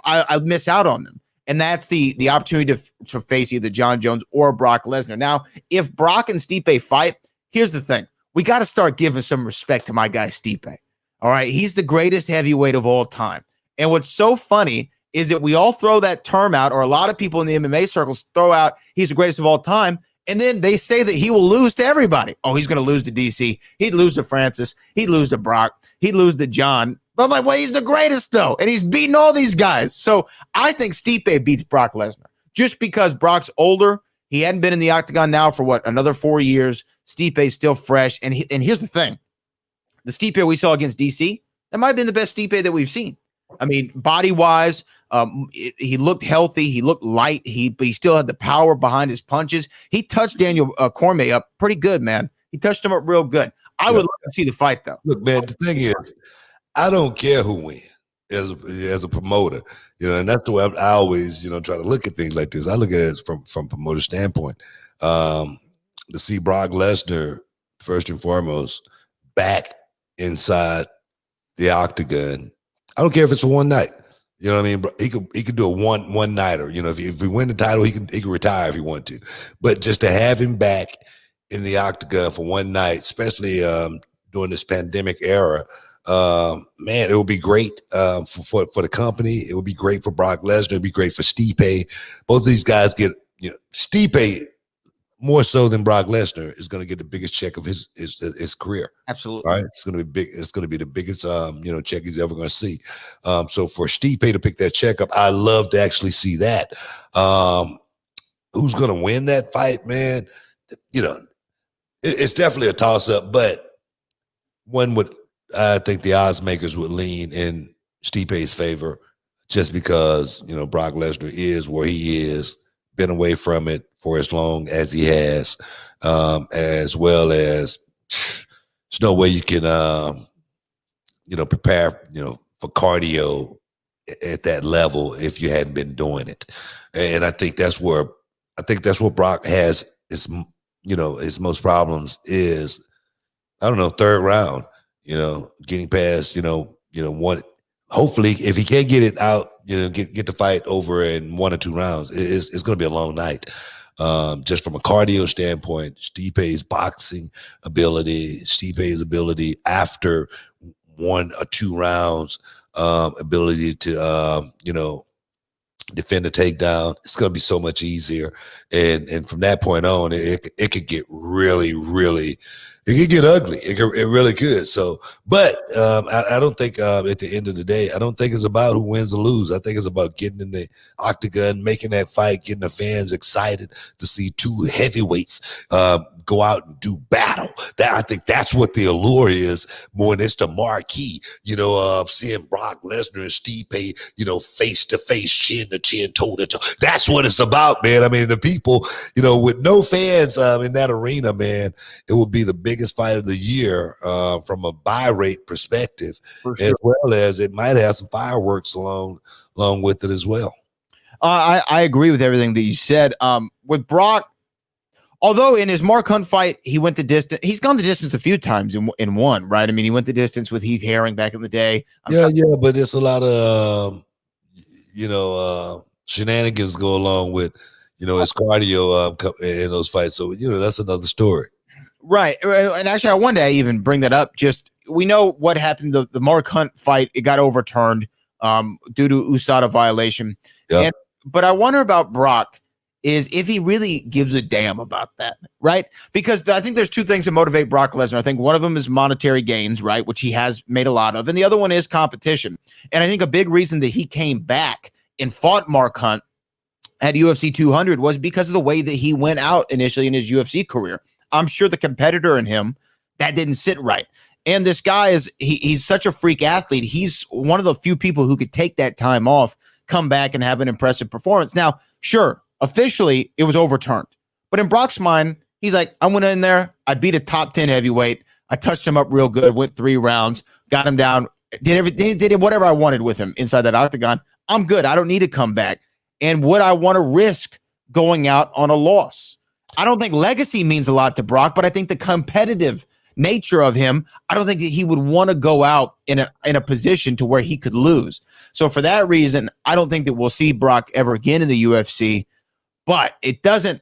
I miss out on them. And that's the opportunity to face either John Jones or Brock Lesnar. Now, if Brock and Stipe fight, here's the thing. We got to start giving some respect to my guy Stipe. All right? He's the greatest heavyweight of all time. And what's so funny is that we all throw that term out, or a lot of people in the MMA circles throw out he's the greatest of all time, and then they say that he will lose to everybody. Oh, he's going to lose to DC. He'd lose to Francis. He'd lose to Brock. He'd lose to John. But I'm like, well, he's the greatest, though, and he's beating all these guys. So I think Stipe beats Brock Lesnar just because Brock's older. He hadn't been in the octagon now for, another 4 years. Stipe's still fresh. And here's the thing. The Stipe we saw against DC, that might have been the best Stipe that we've seen. I mean, body-wise, he looked healthy. He looked light. But he still had the power behind his punches. He touched Daniel Cormier up pretty good, man. He touched him up real good. I would love to see the fight, though.
Look, man, the thing is, I don't care who wins as a promoter, and that's the way I always, try to look at things like this. I look at it from promoter standpoint. To see Brock Lesnar, first and foremost, back inside the octagon. I don't care if it's for one night. You know what I mean? He could do a one nighter. If he win the title, he could retire if he wanted to. But just to have him back in the octagon for one night, especially during this pandemic era, man, it would be great for the company. It would be great for Brock Lesnar. It would be great for Stipe. Both of these guys get, Stipe more so than Brock Lesnar is going to get the biggest check of his career. Absolutely. Right. It's going to be big. It's going to be the biggest, check he's ever going to see. So for Stipe to pick that check up, I love to actually see that. Who's going to win that fight, man? It's definitely a toss up, but I think the odds makers would lean in Stipe's favor just because, Brock Lesnar is where he is, been away from it for as long as he has, as well as there's no way you can, prepare, for cardio at that level if you hadn't been doing it. And I think that's where Brock has his most problems is, I don't know, third round, getting past, one. Hopefully, if he can't get it out, get the fight over in 1 or 2 rounds, it's going to be a long night. Just from a cardio standpoint, Stipe's boxing ability, Stipe's ability after 1 or 2 rounds, ability to, defend a takedown, it's going to be so much easier. And from that point on, it could get really, really, it could get ugly. It really could. So, but I don't think at the end of the day, I don't think it's about who wins or lose. I think it's about getting in the octagon, making that fight, getting the fans excited to see 2 heavyweights go out and do battle. I think that's what the allure is more than it's the marquee. Seeing Brock Lesnar and Stipe, face to face, chin to chin, toe to toe. That's what it's about, man. I mean, the people, with no fans in that arena, man, it would be the biggest fight of the year from a buy rate perspective, sure. As well as it might have some fireworks along with it as well.
I agree with everything that you said. With Brock, although in his Mark Hunt fight, he went the distance. He's gone the distance a few times in one, right? I mean, he went the distance with Heath Herring back in the day.
But it's a lot of, shenanigans go along with, his cardio in those fights. So, that's another story.
Right. And actually, I wanted to even bring that up. Just, we know what happened. The Mark Hunt fight, it got overturned due to USADA violation. Yeah. But I wonder about Brock is if he really gives a damn about that, right? Because I think there's 2 things that motivate Brock Lesnar. I think one of them is monetary gains, right, which he has made a lot of, and the other one is competition. And I think a big reason that he came back and fought Mark Hunt at UFC 200 was because of the way that he went out initially in his UFC career. I'm sure the competitor in him, that didn't sit right. And this guy he's such a freak athlete. He's one of the few people who could take that time off, come back and have an impressive performance. Now, sure, officially, it was overturned. But in Brock's mind, he's like, I went in there, I beat a top 10 heavyweight, I touched him up real good, went 3 rounds, got him down, did everything, did whatever I wanted with him inside that octagon. I'm good. I don't need to come back. And would I want to risk going out on a loss? I don't think legacy means a lot to Brock, but I think the competitive nature of him, I don't think that he would want to go out in a position to where he could lose. So for that reason, I don't think that we'll see Brock ever again in the UFC. But it doesn't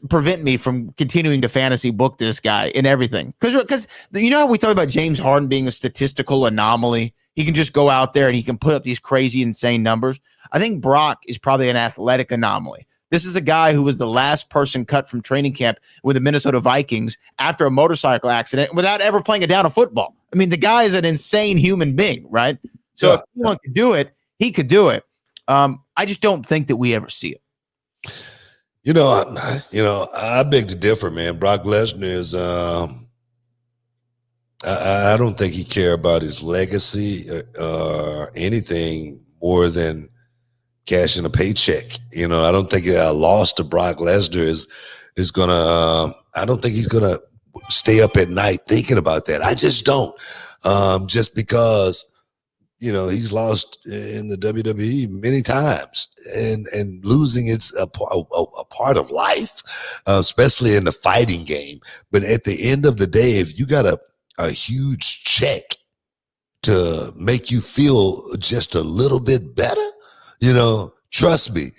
prevent me from continuing to fantasy book this guy in everything. Because how we talk about James Harden being a statistical anomaly? He can just go out there and he can put up these crazy, insane numbers. I think Brock is probably an athletic anomaly. This is a guy who was the last person cut from training camp with the Minnesota Vikings after a motorcycle accident without ever playing a down of football. I mean, the guy is an insane human being, right? So if anyone could do it, he could do it. I just don't think that we ever see it.
I beg to differ, man. Brock Lesnar is, I don't think he care about his legacy or anything more than cashing a paycheck. I don't think a loss to Brock Lesnar is gonna. I don't think he's gonna stay up at night thinking about that. I just don't. Just because he's lost in the WWE many times, and losing is a part of life, especially in the fighting game. But at the end of the day, if you got a huge check to make you feel just a little bit better, trust me,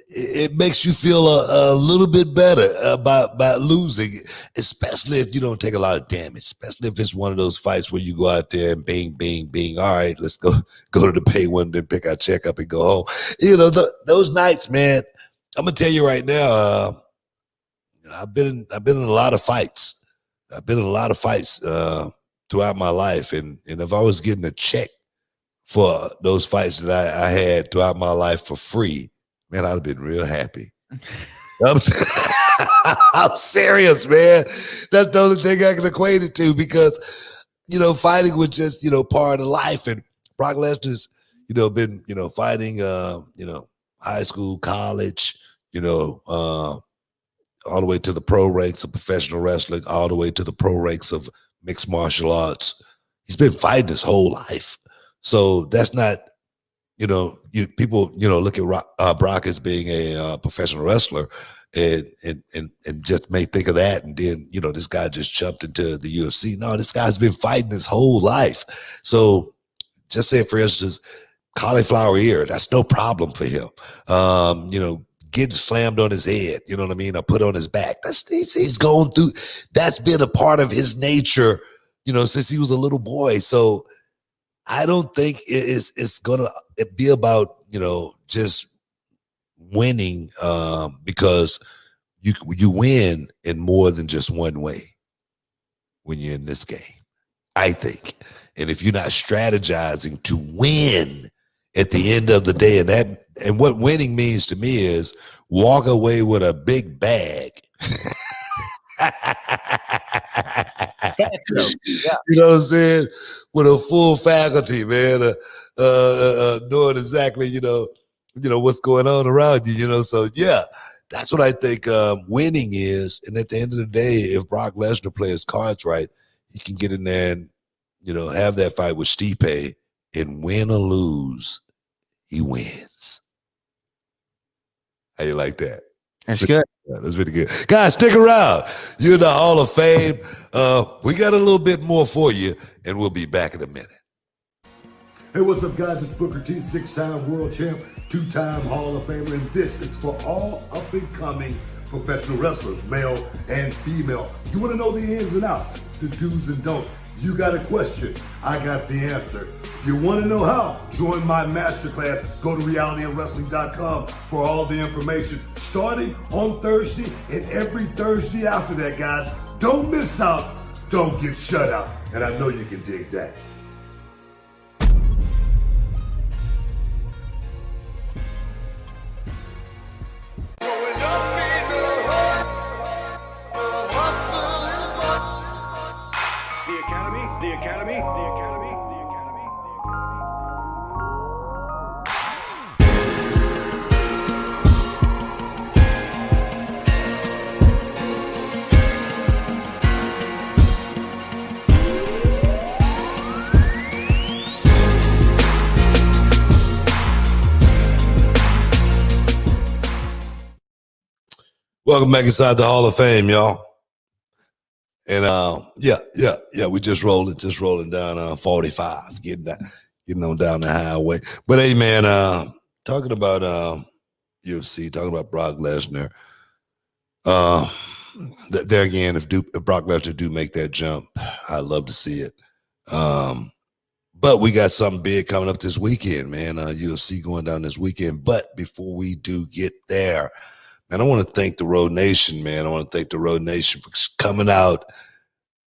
it makes you feel a little bit better about losing, especially if you don't take a lot of damage, especially if it's one of those fights where you go out there and bing, bing, bing. All right, let's go to the pay one, then pick our check up and go home. Those nights, man, I'm going to tell you right now, I've been in a lot of fights. I've been in a lot of fights throughout my life. And if I was getting a check for those fights that I had throughout my life for free, man, I'd have been real happy. I'm serious, man. That's the only thing I can equate it to, because, fighting was just, part of life. And Brock Lesnar's, been, fighting, high school, college, all the way to the pro ranks of professional wrestling, all the way to the pro ranks of mixed martial arts. He's been fighting his whole life. So that's not, people, look at Brock as being a professional wrestler and just may think of that. And then, this guy just jumped into the UFC. No, this guy's been fighting his whole life. So just say, for instance, cauliflower ear, that's no problem for him. Getting slammed on his head, you know what I mean? Or put on his back. He's going through, that's been a part of his nature, since he was a little boy. So I don't think it's gonna be about, just winning, because you win in more than just one way when you're in this game, I think. And if you're not strategizing to win at the end of the day, and what winning means to me is walk away with a big bag.
Yeah.
You know what I'm saying? With a full faculty, man, knowing exactly, what's going on around you, so yeah, that's what I think winning is. And at the end of the day, if Brock Lesnar plays his cards right, he can get in there and, have that fight with Stipe, and win or lose, he wins. How you like that?
That's good.
That's really good. Guys, stick around. You're in the Hall of Fame. We got a little bit more for you, and we'll be back in a minute.
Hey, what's up, guys? It's Booker T, 6-time world champ, 2-time Hall of Famer, and this is for all up-and-coming professional wrestlers, male and female. You want to know the ins and outs, the do's and don'ts. You got a question, I got the answer. If you want to know how, join my masterclass. Go to realityofwrestling.com for all the information, starting on Thursday and every Thursday after that, guys. Don't miss out. Don't get shut out. And I know you can dig that.
The Academy.
Welcome back inside the Hall of Fame, y'all. And yeah, we just rolling down 45, getting on down the highway. But hey, man, talking about UFC, talking about Brock Lesnar. There again, if Brock Lesnar do make that jump, I'd love to see it. But we got something big coming up this weekend, man. UFC going down this weekend. But before we do get there, man, I want to thank the Road Nation, man. I want to thank the Road Nation for coming out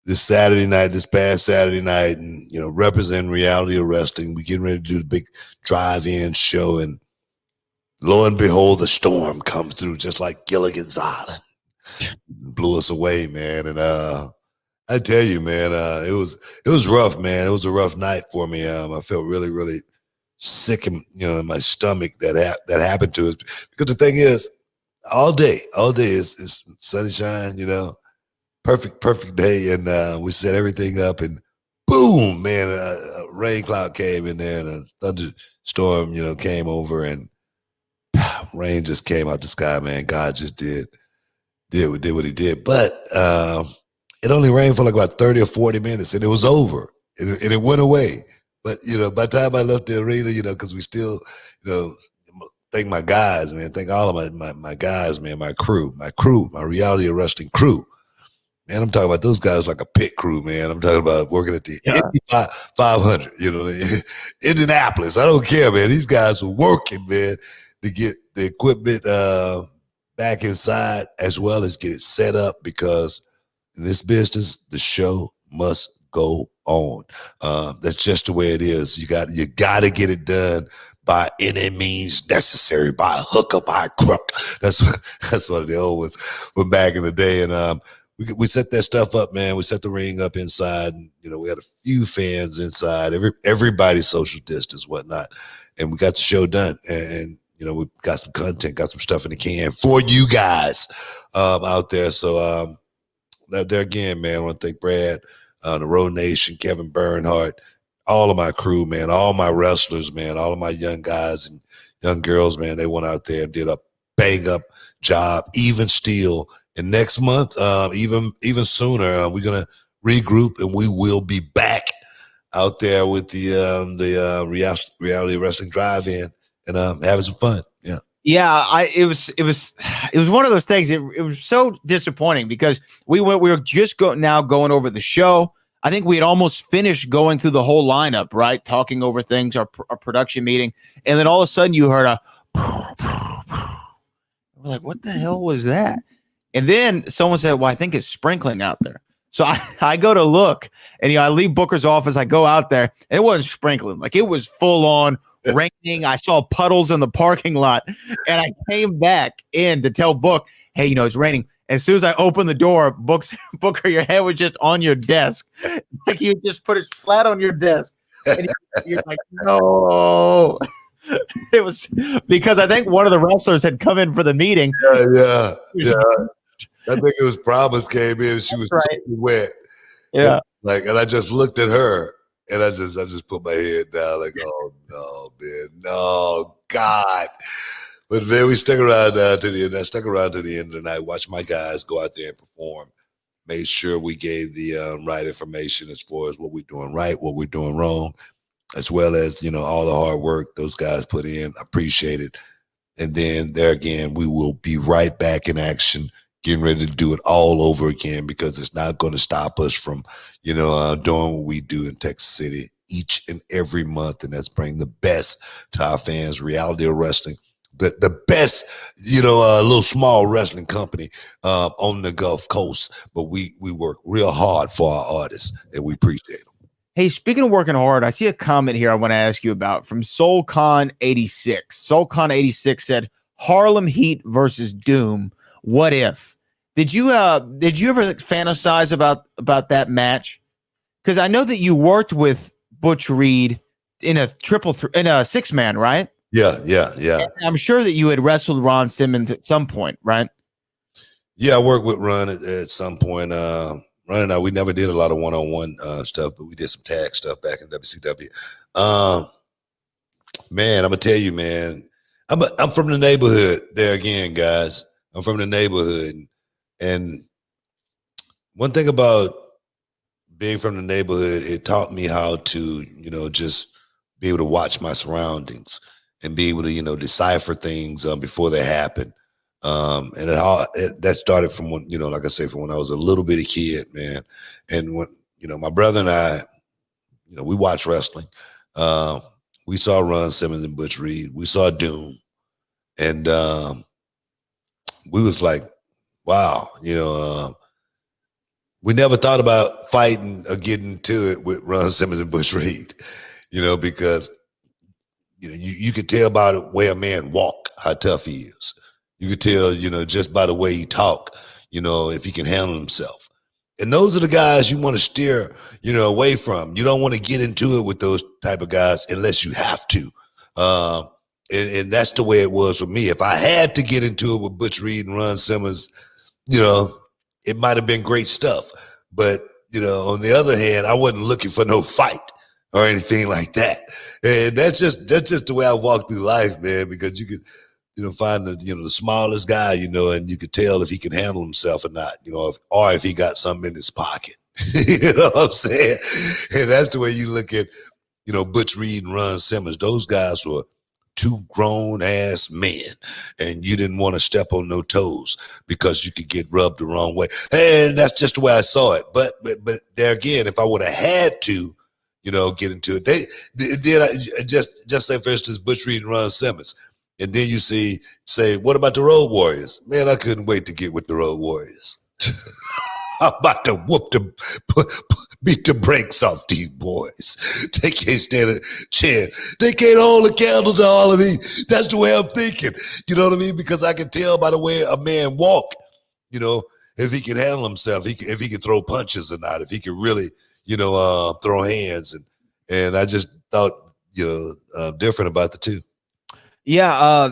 this past Saturday night, and, representing Reality of Wrestling. We getting ready to do the big drive-in show, and lo and behold, the storm comes through just like Gilligan's Island. Blew us away, man. And I tell you, man, it was rough, man. It was a rough night for me. I felt really, really sick in in my stomach that happened to us. Because the thing is, all day is sunshine, perfect day, and we set everything up, and boom, man, a rain cloud came in there, and a thunderstorm, came over, and rain just came out the sky, man. God just did what he did, but it only rained for like about 30 or 40 minutes, and it was over, and it went away. But by the time I left the arena, because we still, thank my guys, man. Thank all of my guys, man. My crew, my reality of wrestling crew. Man, I'm talking about those guys like a pit crew, man. I'm talking about working at the Indy 500, Indianapolis. I don't care, man. These guys were working, man, to get the equipment back inside as well as get it set up, because in this business, the show must go on. That's just the way it is. You got to get it done by any means necessary, by a hook or by a crook. That's one of the old ones from back in the day. And we set that stuff up, man. We set the ring up inside, and we had a few fans inside. Everybody social distance, whatnot, and we got the show done. And we got some content, got some stuff in the can for you guys out there. So there again, man, I want to thank Brad, the Road Nation, Kevin Bernhardt, all of my crew, man, all my wrestlers, man, all of my young guys and young girls, man. They went out there and did a bang up job, even still. And next month, even sooner, we're gonna regroup, and we will be back out there with the reality wrestling drive-in and having some fun.
Yeah, it was one of those things. It was so disappointing because we were just going over the show. I think we had almost finished going through the whole lineup, right? Talking over things, our production meeting, and then all of a sudden you heard a. We're like, what the hell was that? And then someone said, well, I think it's sprinkling out there. So I go to look, and I leave Booker's office. I go out there, and it wasn't sprinkling. Like, it was full on raining. I saw puddles in the parking lot, and I came back in to tell Book, hey, it's raining. As soon as I opened the door, Booker, your head was just on your desk. Like, you just put it flat on your desk. And you're like, no. It was because I think one of the wrestlers had come in for the meeting.
Yeah. I think it was Promise came in, and she was right. Wet.
Yeah.
And I just looked at her, and I just put my head down, like, oh no, man, no, God. But man, we stuck around to the end. I stuck around to the end of the night. Watched my guys go out there and perform. Made sure we gave the right information as far as what we're doing right, what we're doing wrong, as well as all the hard work those guys put in. Appreciate it. And then there again, we will be right back in action, getting ready to do it all over again, because it's not going to stop us from, doing what we do in Texas City each and every month, and that's bring the best to our fans. Reality of wrestling, the best, little small wrestling company on the Gulf Coast, but we work real hard for our artists, and we appreciate them.
Hey, speaking of working hard, I see a comment here I want to ask you about from SoulCon86. SoulCon86 said, Harlem Heat versus Doom. What if? Did you ever fantasize about that match? Because I know that you worked with Butch Reed in a six-man, right?
Yeah.
And I'm sure that you had wrestled Ron Simmons at some point, right?
Yeah, I worked with Ron at some point. Ron and I, we never did a lot of one-on-one stuff, but we did some tag stuff back in WCW. Man, I'm gonna tell you, man, I'm from the neighborhood. There again, guys, I'm from the neighborhood, and one thing about being from the neighborhood, it taught me how to, just be able to watch my surroundings and be able to, decipher things before they happen. And that started from when, like I say, from when I was a little bitty kid, man. And when, my brother and I, we watched wrestling. We saw Ron Simmons and Butch Reed. We saw Doom. And we was like, wow, we never thought about fighting or getting to it with Ron Simmons and Butch Reed, because, you could tell by the way a man walk how tough he is. You could tell, just by the way he talk, if he can handle himself. And those are the guys you want to steer, away from. You don't want to get into it with those type of guys unless you have to. And that's the way it was with me. If I had to get into it with Butch Reed and Ron Simmons, it might have been great stuff. But, on the other hand, I wasn't looking for no fight or anything like that. And that's just the way I walk through life, man, because you could, find the smallest guy, and you could tell if he can handle himself or not, or if he got something in his pocket. You know what I'm saying? And that's the way you look at, Butch Reed and Ron Simmons. Those guys were two grown-ass men, and you didn't want to step on no toes because you could get rubbed the wrong way. And that's just the way I saw it. But there again, if I would have had to, get into it, they did. Just say, for instance, Butch Reed and Ron Simmons. And then you say, what about the Road Warriors? Man, I couldn't wait to get with the Road Warriors. I'm about to beat the brakes off these boys. They can't stand a chance. They can't hold a candle to all of me. That's the way I'm thinking. You know what I mean? Because I can tell by the way a man walk, if he can handle himself, if he can throw punches or not, if he can really, throw hands. And I just thought, different about the two.
Yeah.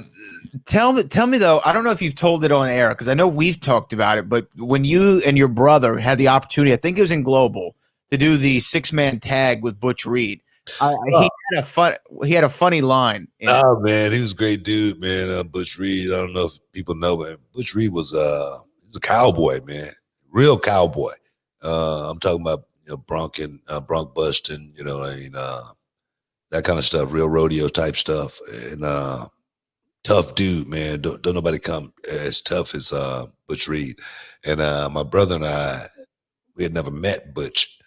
Tell me though, I don't know if you've told it on air because I know we've talked about it, but when you and your brother had the opportunity, I think it was in Global, to do the 6-man tag with Butch Reed, he had a funny line.
Oh man, he was a great dude, man. Butch Reed. I don't know if people know, but Butch Reed was he was a cowboy, man, real cowboy. I'm talking about bronc busting, that kind of stuff, real rodeo type stuff, and tough dude, man. Don't nobody come as tough as Butch Reed. And my brother and I, we had never met Butch.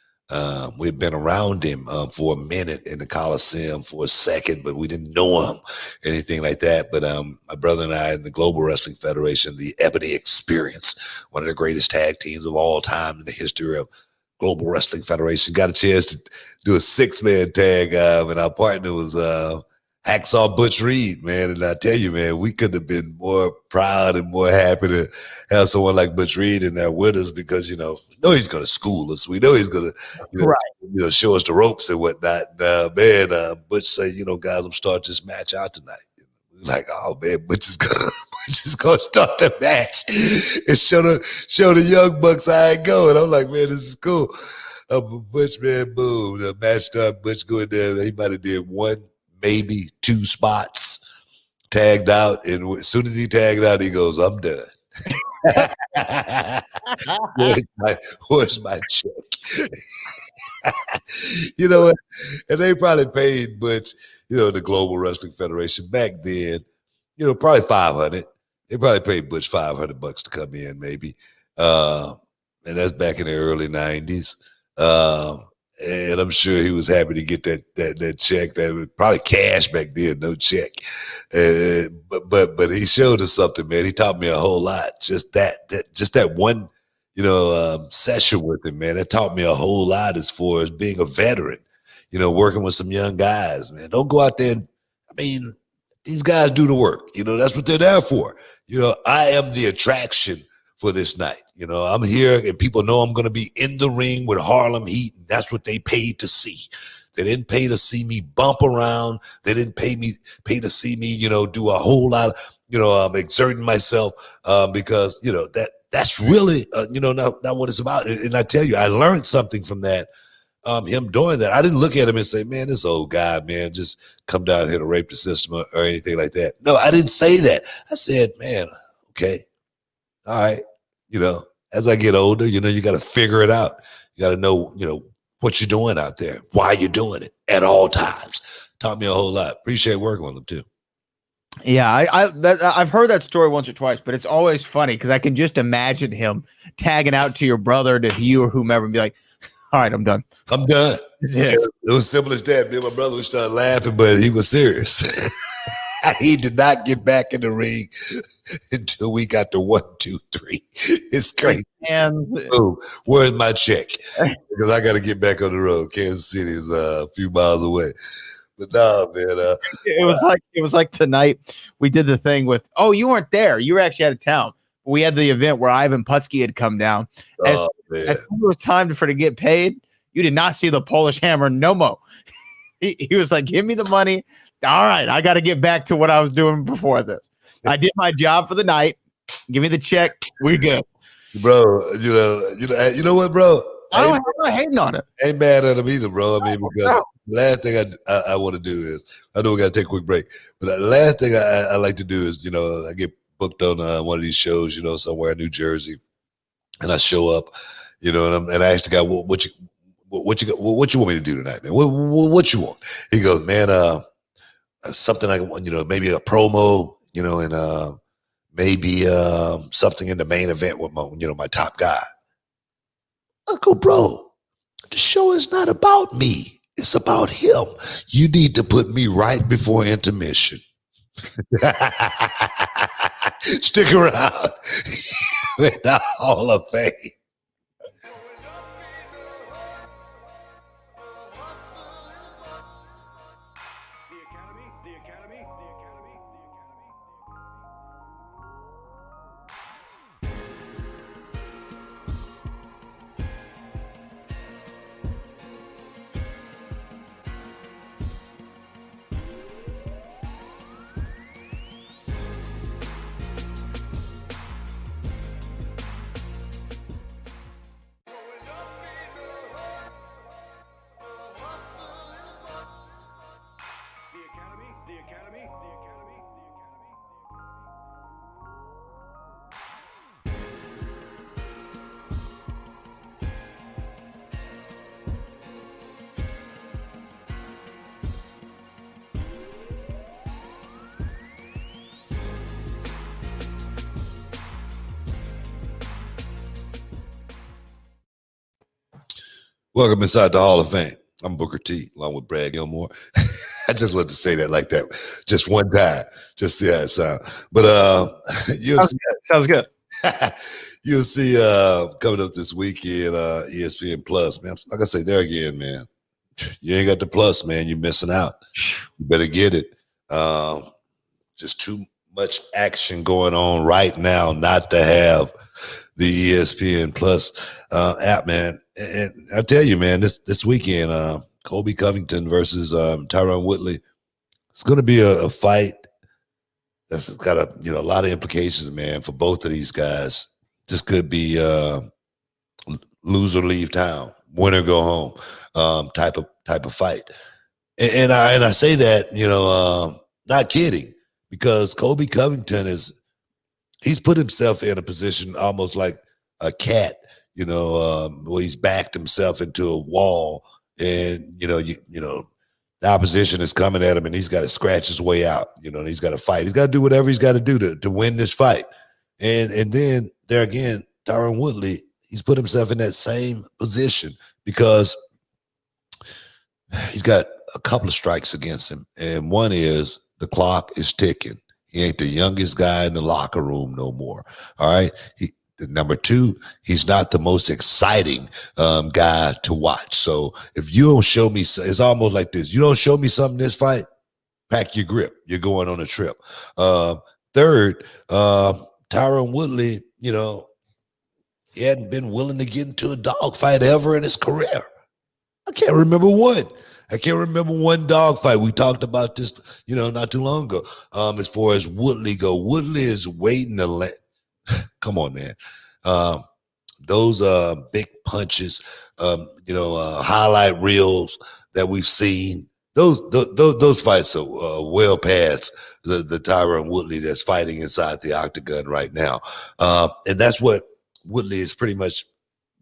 We had been around him for a minute in the Coliseum for a second, but we didn't know him or anything like that. But my brother and I in the Global Wrestling Federation, the Ebony Experience, one of the greatest tag teams of all time in the history of Global Wrestling Federation, got a chance to do a 6-man tag, and our partner was Hacksaw Butch Reed, man. And I tell you, man, we could have been more proud and more happy to have someone like Butch Reed in there with us because, we know he's going to school us. We know he's going to, show us the ropes and whatnot. Butch say, guys, I'm starting this match out tonight. We're like, oh man, Butch is going to start the match and show the young bucks how it go. And I'm like, man, this is cool. Butch, man, boom. The match started. Butch going there. He might have did one, maybe 2 spots, tagged out. And as soon as he tagged out, he goes, I'm done. Where's my check? And they probably paid Butch, the Global Wrestling Federation back then, probably $500. They probably paid Butch $500 to come in, maybe. And that's back in the early 90s. And I'm sure he was happy to get that check. That was probably cash back then, no check. But he showed us something, man. He taught me a whole lot. Just that one, session with him, man. It taught me a whole lot as far as being a veteran, working with some young guys, man. Don't go out there and, these guys do the work. That's what they're there for. I am the attraction for this night. I'm here and people know I'm going to be in the ring with Harlem Heat. And that's what they paid to see. They didn't pay to see me bump around. They didn't pay to see me, do a whole lot of, exerting myself because, that's really, not what it's about. And I tell you, I learned something from that. Him doing that. I didn't look at him and say, man, this old guy, man, just come down here to rape the system or anything like that. No, I didn't say that. I said, man, okay, all right. As I get older, you got to figure it out. You got to know, what you're doing out there, why you're doing it at all times. Taught me a whole lot. Appreciate working with them too.
Yeah, I've heard that story once or twice, but it's always funny because I can just imagine him tagging out to your brother, to you or whomever, and be like, all right, I'm done.
I'm done. It was simple as that. Me and my brother, we started laughing, but he was serious. He did not get back in the ring until we got to 1, 2, 3. It's crazy. And where's my check? Because I got to get back on the road. Kansas City is a few miles away. But no, man.
It was like tonight we did the thing with. Oh, you weren't there. You were actually out of town. We had the event where Ivan Putski had come down. As soon as it was time for to get paid, you did not see the Polish Hammer no more. He was like, give me the money. All right, I got to get back to what I was doing before this. I did my job for the night. Give me the check. We're good.
Bro, you know what, bro?
I'm not hating on it.
Ain't mad at him either, bro. I mean, because the last thing I want to do is, I know we got to take a quick break, but the last thing I like to do is, I get booked on one of these shows, somewhere in New Jersey, and I show up, and I asked the guy, what you want me to do tonight, man? What you want? He goes, man, something I want, maybe a promo, and maybe something in the main event with my top guy. I go, bro, the show is not about me. It's about him. You need to put me right before intermission. Stick around. In the Hall of Fame. Welcome inside the Hall of Fame. I'm Booker T, along with Brad Gilmore. I just wanted to say that like that, just one time, just see how it sounds. But
sounds good.
You'll see coming up this weekend, ESPN Plus, man. Like I say, there again, man. You ain't got the plus, man. You're missing out. You better get it. Just too much action going on right now not to have the ESPN Plus app, man. And I tell you, man, this weekend, Colby Covington versus Tyron Woodley, it's going to be a fight that's got a lot of implications, man, for both of these guys. This could be lose or leave town, win or go home type of fight. And I say that, not kidding, because Colby Covington he's put himself in a position almost like a cat, where he's backed himself into a wall, and the opposition is coming at him, and he's got to scratch his way out. And he's got to fight. He's got to do whatever he's got to do to win this fight. And then there again, Tyron Woodley, he's put himself in that same position because he's got a couple of strikes against him, and one is the clock is ticking. He ain't the youngest guy in the locker room no more. All right. Number two, he's not the most exciting guy to watch. So if you don't show me, it's almost like this. You don't show me something in this fight, pack your grip. You're going on a trip. Third, Tyron Woodley, he hadn't been willing to get into a dogfight ever in his career. I can't remember one. Dogfight. We talked about this, not too long ago. As far as Woodley go, Woodley is waiting to let. Come on, man. Those big punches, highlight reels that we've seen. Those fights are well past the Tyron Woodley that's fighting inside the octagon right now, and that's what Woodley is pretty much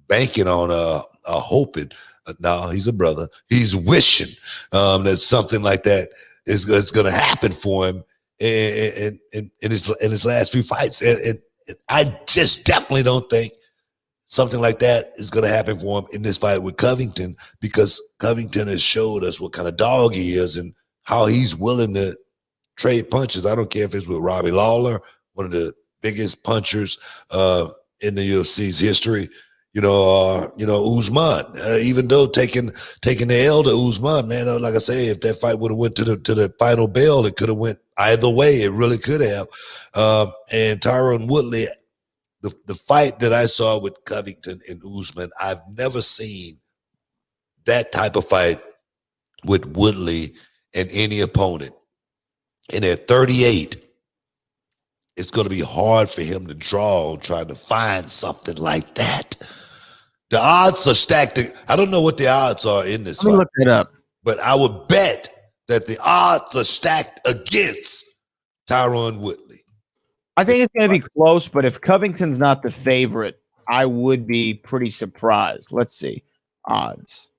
banking on, hoping. No, he's a brother. He's wishing that something like that is going to happen for him in his last few fights. And I just definitely don't think something like that is going to happen for him in this fight with Covington, because Covington has showed us what kind of dog he is and how he's willing to trade punches. I don't care if it's with Robbie Lawler, one of the biggest punchers in the UFC's history. Usman, even though taking the L to Usman, man, like I say, if that fight would have went to the final bell, it could have went either way. It really could have. And Tyron Woodley, the fight that I saw with Covington and Usman, I've never seen that type of fight with Woodley and any opponent. And at 38, it's going to be hard for him to draw trying to find something like that. The odds are stacked. I don't know what the odds are in this
Let me
fight,
look it up.
but I would bet that the odds are stacked against Tyron Woodley.
I think it's going to be close, but if Covington's not the favorite, I would be pretty surprised. Let's see. Odds.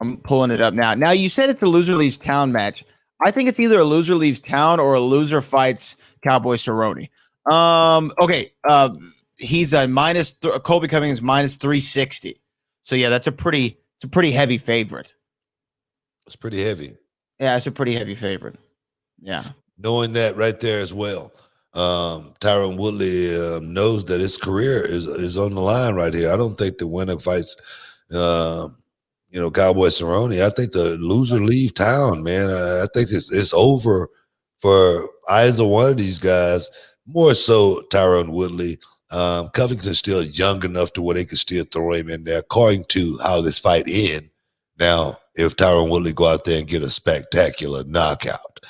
I'm pulling it up now. Now, you said it's a loser leaves town match. I think it's either a loser leaves town or a loser fights Cowboy Cerrone. Okay. He's a Colby Covington's minus 360. So yeah, it's a pretty heavy favorite.
It's pretty heavy.
Yeah, it's a pretty heavy favorite. Yeah.
Knowing that right there as well. Tyron Woodley knows that his career is on the line right here. I don't think the winner fights Cowboy Cerrone. I think the loser leave town, man. I think it's over for either one of these guys, more so Tyron Woodley. Covington's still young enough to where they can still throw him in there, according to how this fight ends. Now, if Tyron Woodley go out there and get a spectacular knockout,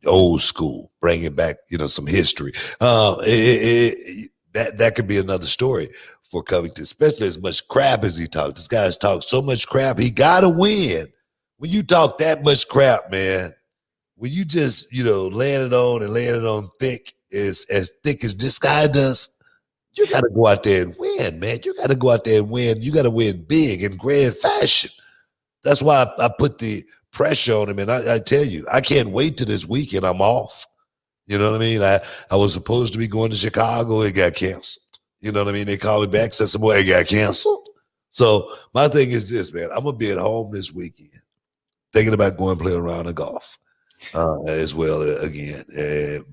old school, bringing back some history, that could be another story for Covington, especially as much crap as he talked. This guy's talked so much crap, he got to win. When you talk that much crap, man, when you just laying it on thick, as thick as this guy does, you got to go out there and win, man. You got to go out there and win. You got to win big in grand fashion. That's why I put the pressure on him. And I tell you, I can't wait till this weekend. I'm off. You know what I mean? I was supposed to be going to Chicago. It got canceled. You know what I mean? They called me back, said some more, it got canceled. So my thing is this, man. I'm going to be at home this weekend thinking about going play a round of golf. As well again,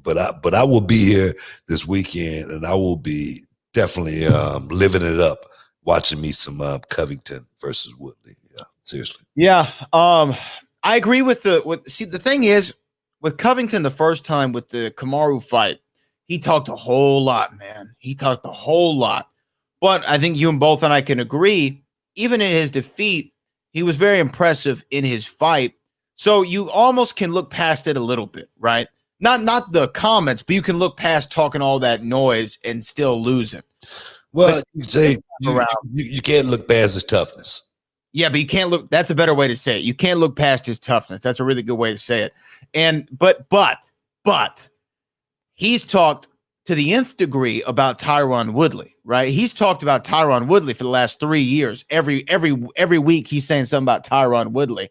but I will be here this weekend, and I will be definitely living it up, watching me some Covington versus Woodley. Yeah, seriously.
Yeah, I agree with see, the thing is with Covington the first time with the Kamaru fight, he talked a whole lot, man. He talked a whole lot, but I think you and both and I can agree, even in his defeat, he was very impressive in his fight. So you almost can look past it a little bit, right? Not the comments, but you can look past talking all that noise and still losing.
Well, you say you can't look past his toughness.
Yeah, but you can't look. That's a better way to say it. You can't look past his toughness. That's a really good way to say it. And but he's talked to the nth degree about Tyron Woodley, right? He's talked about Tyron Woodley for the last 3 years. Every week he's saying something about Tyron Woodley.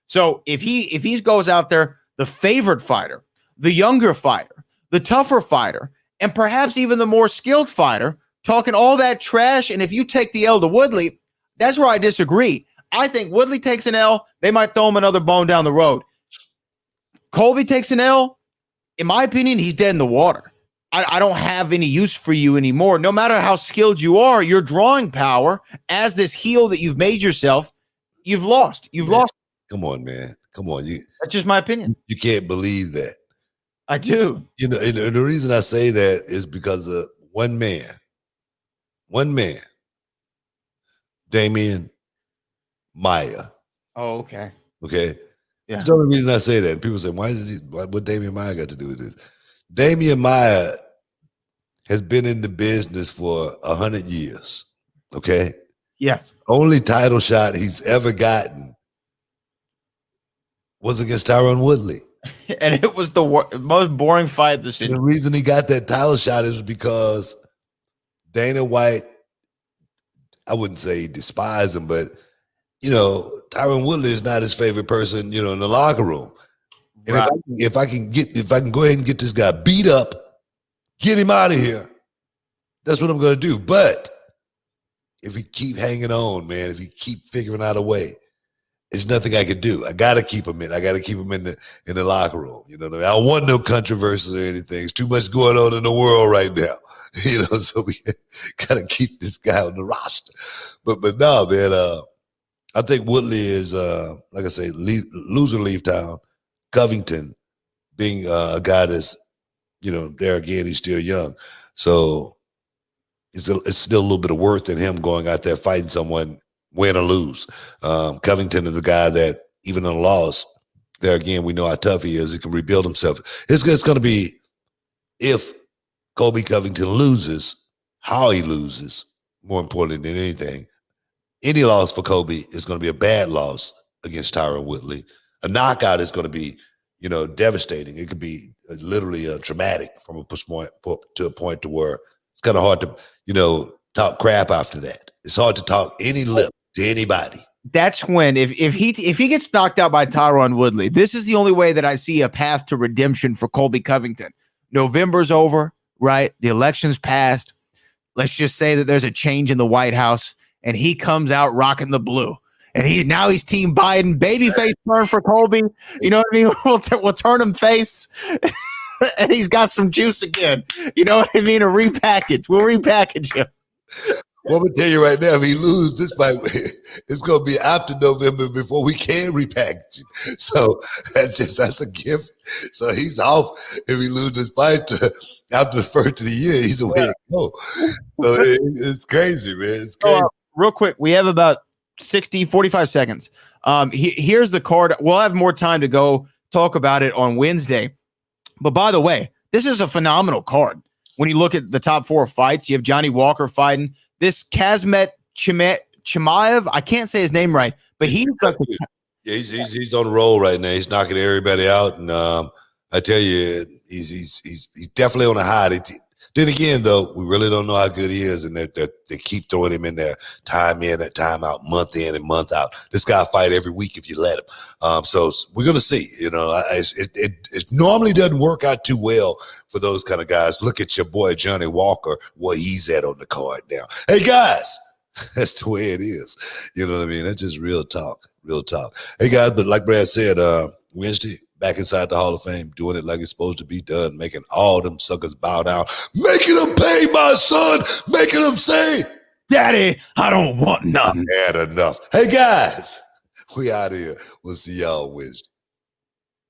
So if he goes out there, the favorite fighter, the younger fighter, the tougher fighter, and perhaps even the more skilled fighter, talking all that trash, and if you take the L to Woodley, that's where I disagree. I think Woodley takes an L, they might throw him another bone down the road. Colby takes an L, in my opinion, he's dead in the water. I don't have any use for you anymore. No matter how skilled you are, your drawing power as this heel that you've made yourself, you've lost. You've lost.
Come on, man. Come on.
That's just my opinion.
You can't believe that.
I do.
And the reason I say that is because of one man, Damian Maia.
Oh, okay.
Okay.
Yeah.
That's the only reason I say that. And people say, what Damian Maia got to do with this? Damian Maia has been in the business for 100 years. Okay.
Yes.
Only title shot he's ever gotten was against Tyron Woodley.
And it was the most boring fight of the season.
The reason he got that title shot is because Dana White, I wouldn't say he despised him, but, Tyron Woodley is not his favorite person, in the locker room. And right. if I can go ahead and get this guy beat up, get him out of here, that's what I'm going to do. But if he keep hanging on, man, if he keep figuring out a way, there's nothing I could do. I got to keep him in. I got to keep him in the locker room. You know what I mean? I don't want no controversies or anything. There's too much going on in the world right now. So we got to keep this guy on the roster. But no, man, I think Woodley is, like I say, loser leave town. Covington being a guy that's, there again, he's still young. So it's still a little bit of worth in him going out there fighting someone, win or lose. Covington is the guy that even in a loss, there again, we know how tough he is. He can rebuild himself. It's going to be, if Colby Covington loses, how he loses, more important than anything. Any loss for Colby is going to be a bad loss against Tyron Woodley. A knockout is going to be, devastating. It could be literally traumatic from a point to where it's kind of hard to, talk crap after that. It's hard to talk any lip to anybody.
That's when, if he gets knocked out by Tyron Woodley, this is the only way that I see a path to redemption for Colby Covington. November's over, right? The election's passed. Let's just say that there's a change in the White House, and he comes out rocking the blue. And he's Team Biden. Babyface turn for Colby. You know what I mean? We'll turn him face. And he's got some juice again. You know what I mean? We'll repackage him.
Well, I'm going to tell you right now, if he loses this fight, it's going to be after November before we can repackage him. So that's a gift. So he's off if he loses this fight after the first of the year. He's away to go. So it's crazy, man. It's crazy.
Real quick, we have about 45 seconds. Here's the card. We'll have more time to go talk about it on Wednesday. But by the way, this is a phenomenal card. When you look at the top 4 fights, you have Johnny Walker fighting this Kazmet Chimaev. I can't say his name right, but he's
on the roll right now. He's knocking everybody out, and I tell you, he's definitely on a high. Then again, though, we really don't know how good he is, and that they keep throwing him in there time in and time out, month in and month out. This guy fight every week if you let him. So we're gonna see. It normally doesn't work out too well for those kind of guys. Look at your boy Johnny Walker, where he's at on the card now. Hey guys, that's the way it is. You know what I mean? That's just real talk. Hey guys, but like Brad said, Wednesday, back inside the Hall of Fame, doing it like it's supposed to be done, making all them suckers bow down, making them pay, my son, making them say,
Daddy, I don't want nothing.
I had enough. Hey, guys, we out here. We'll see y'all Wednesday.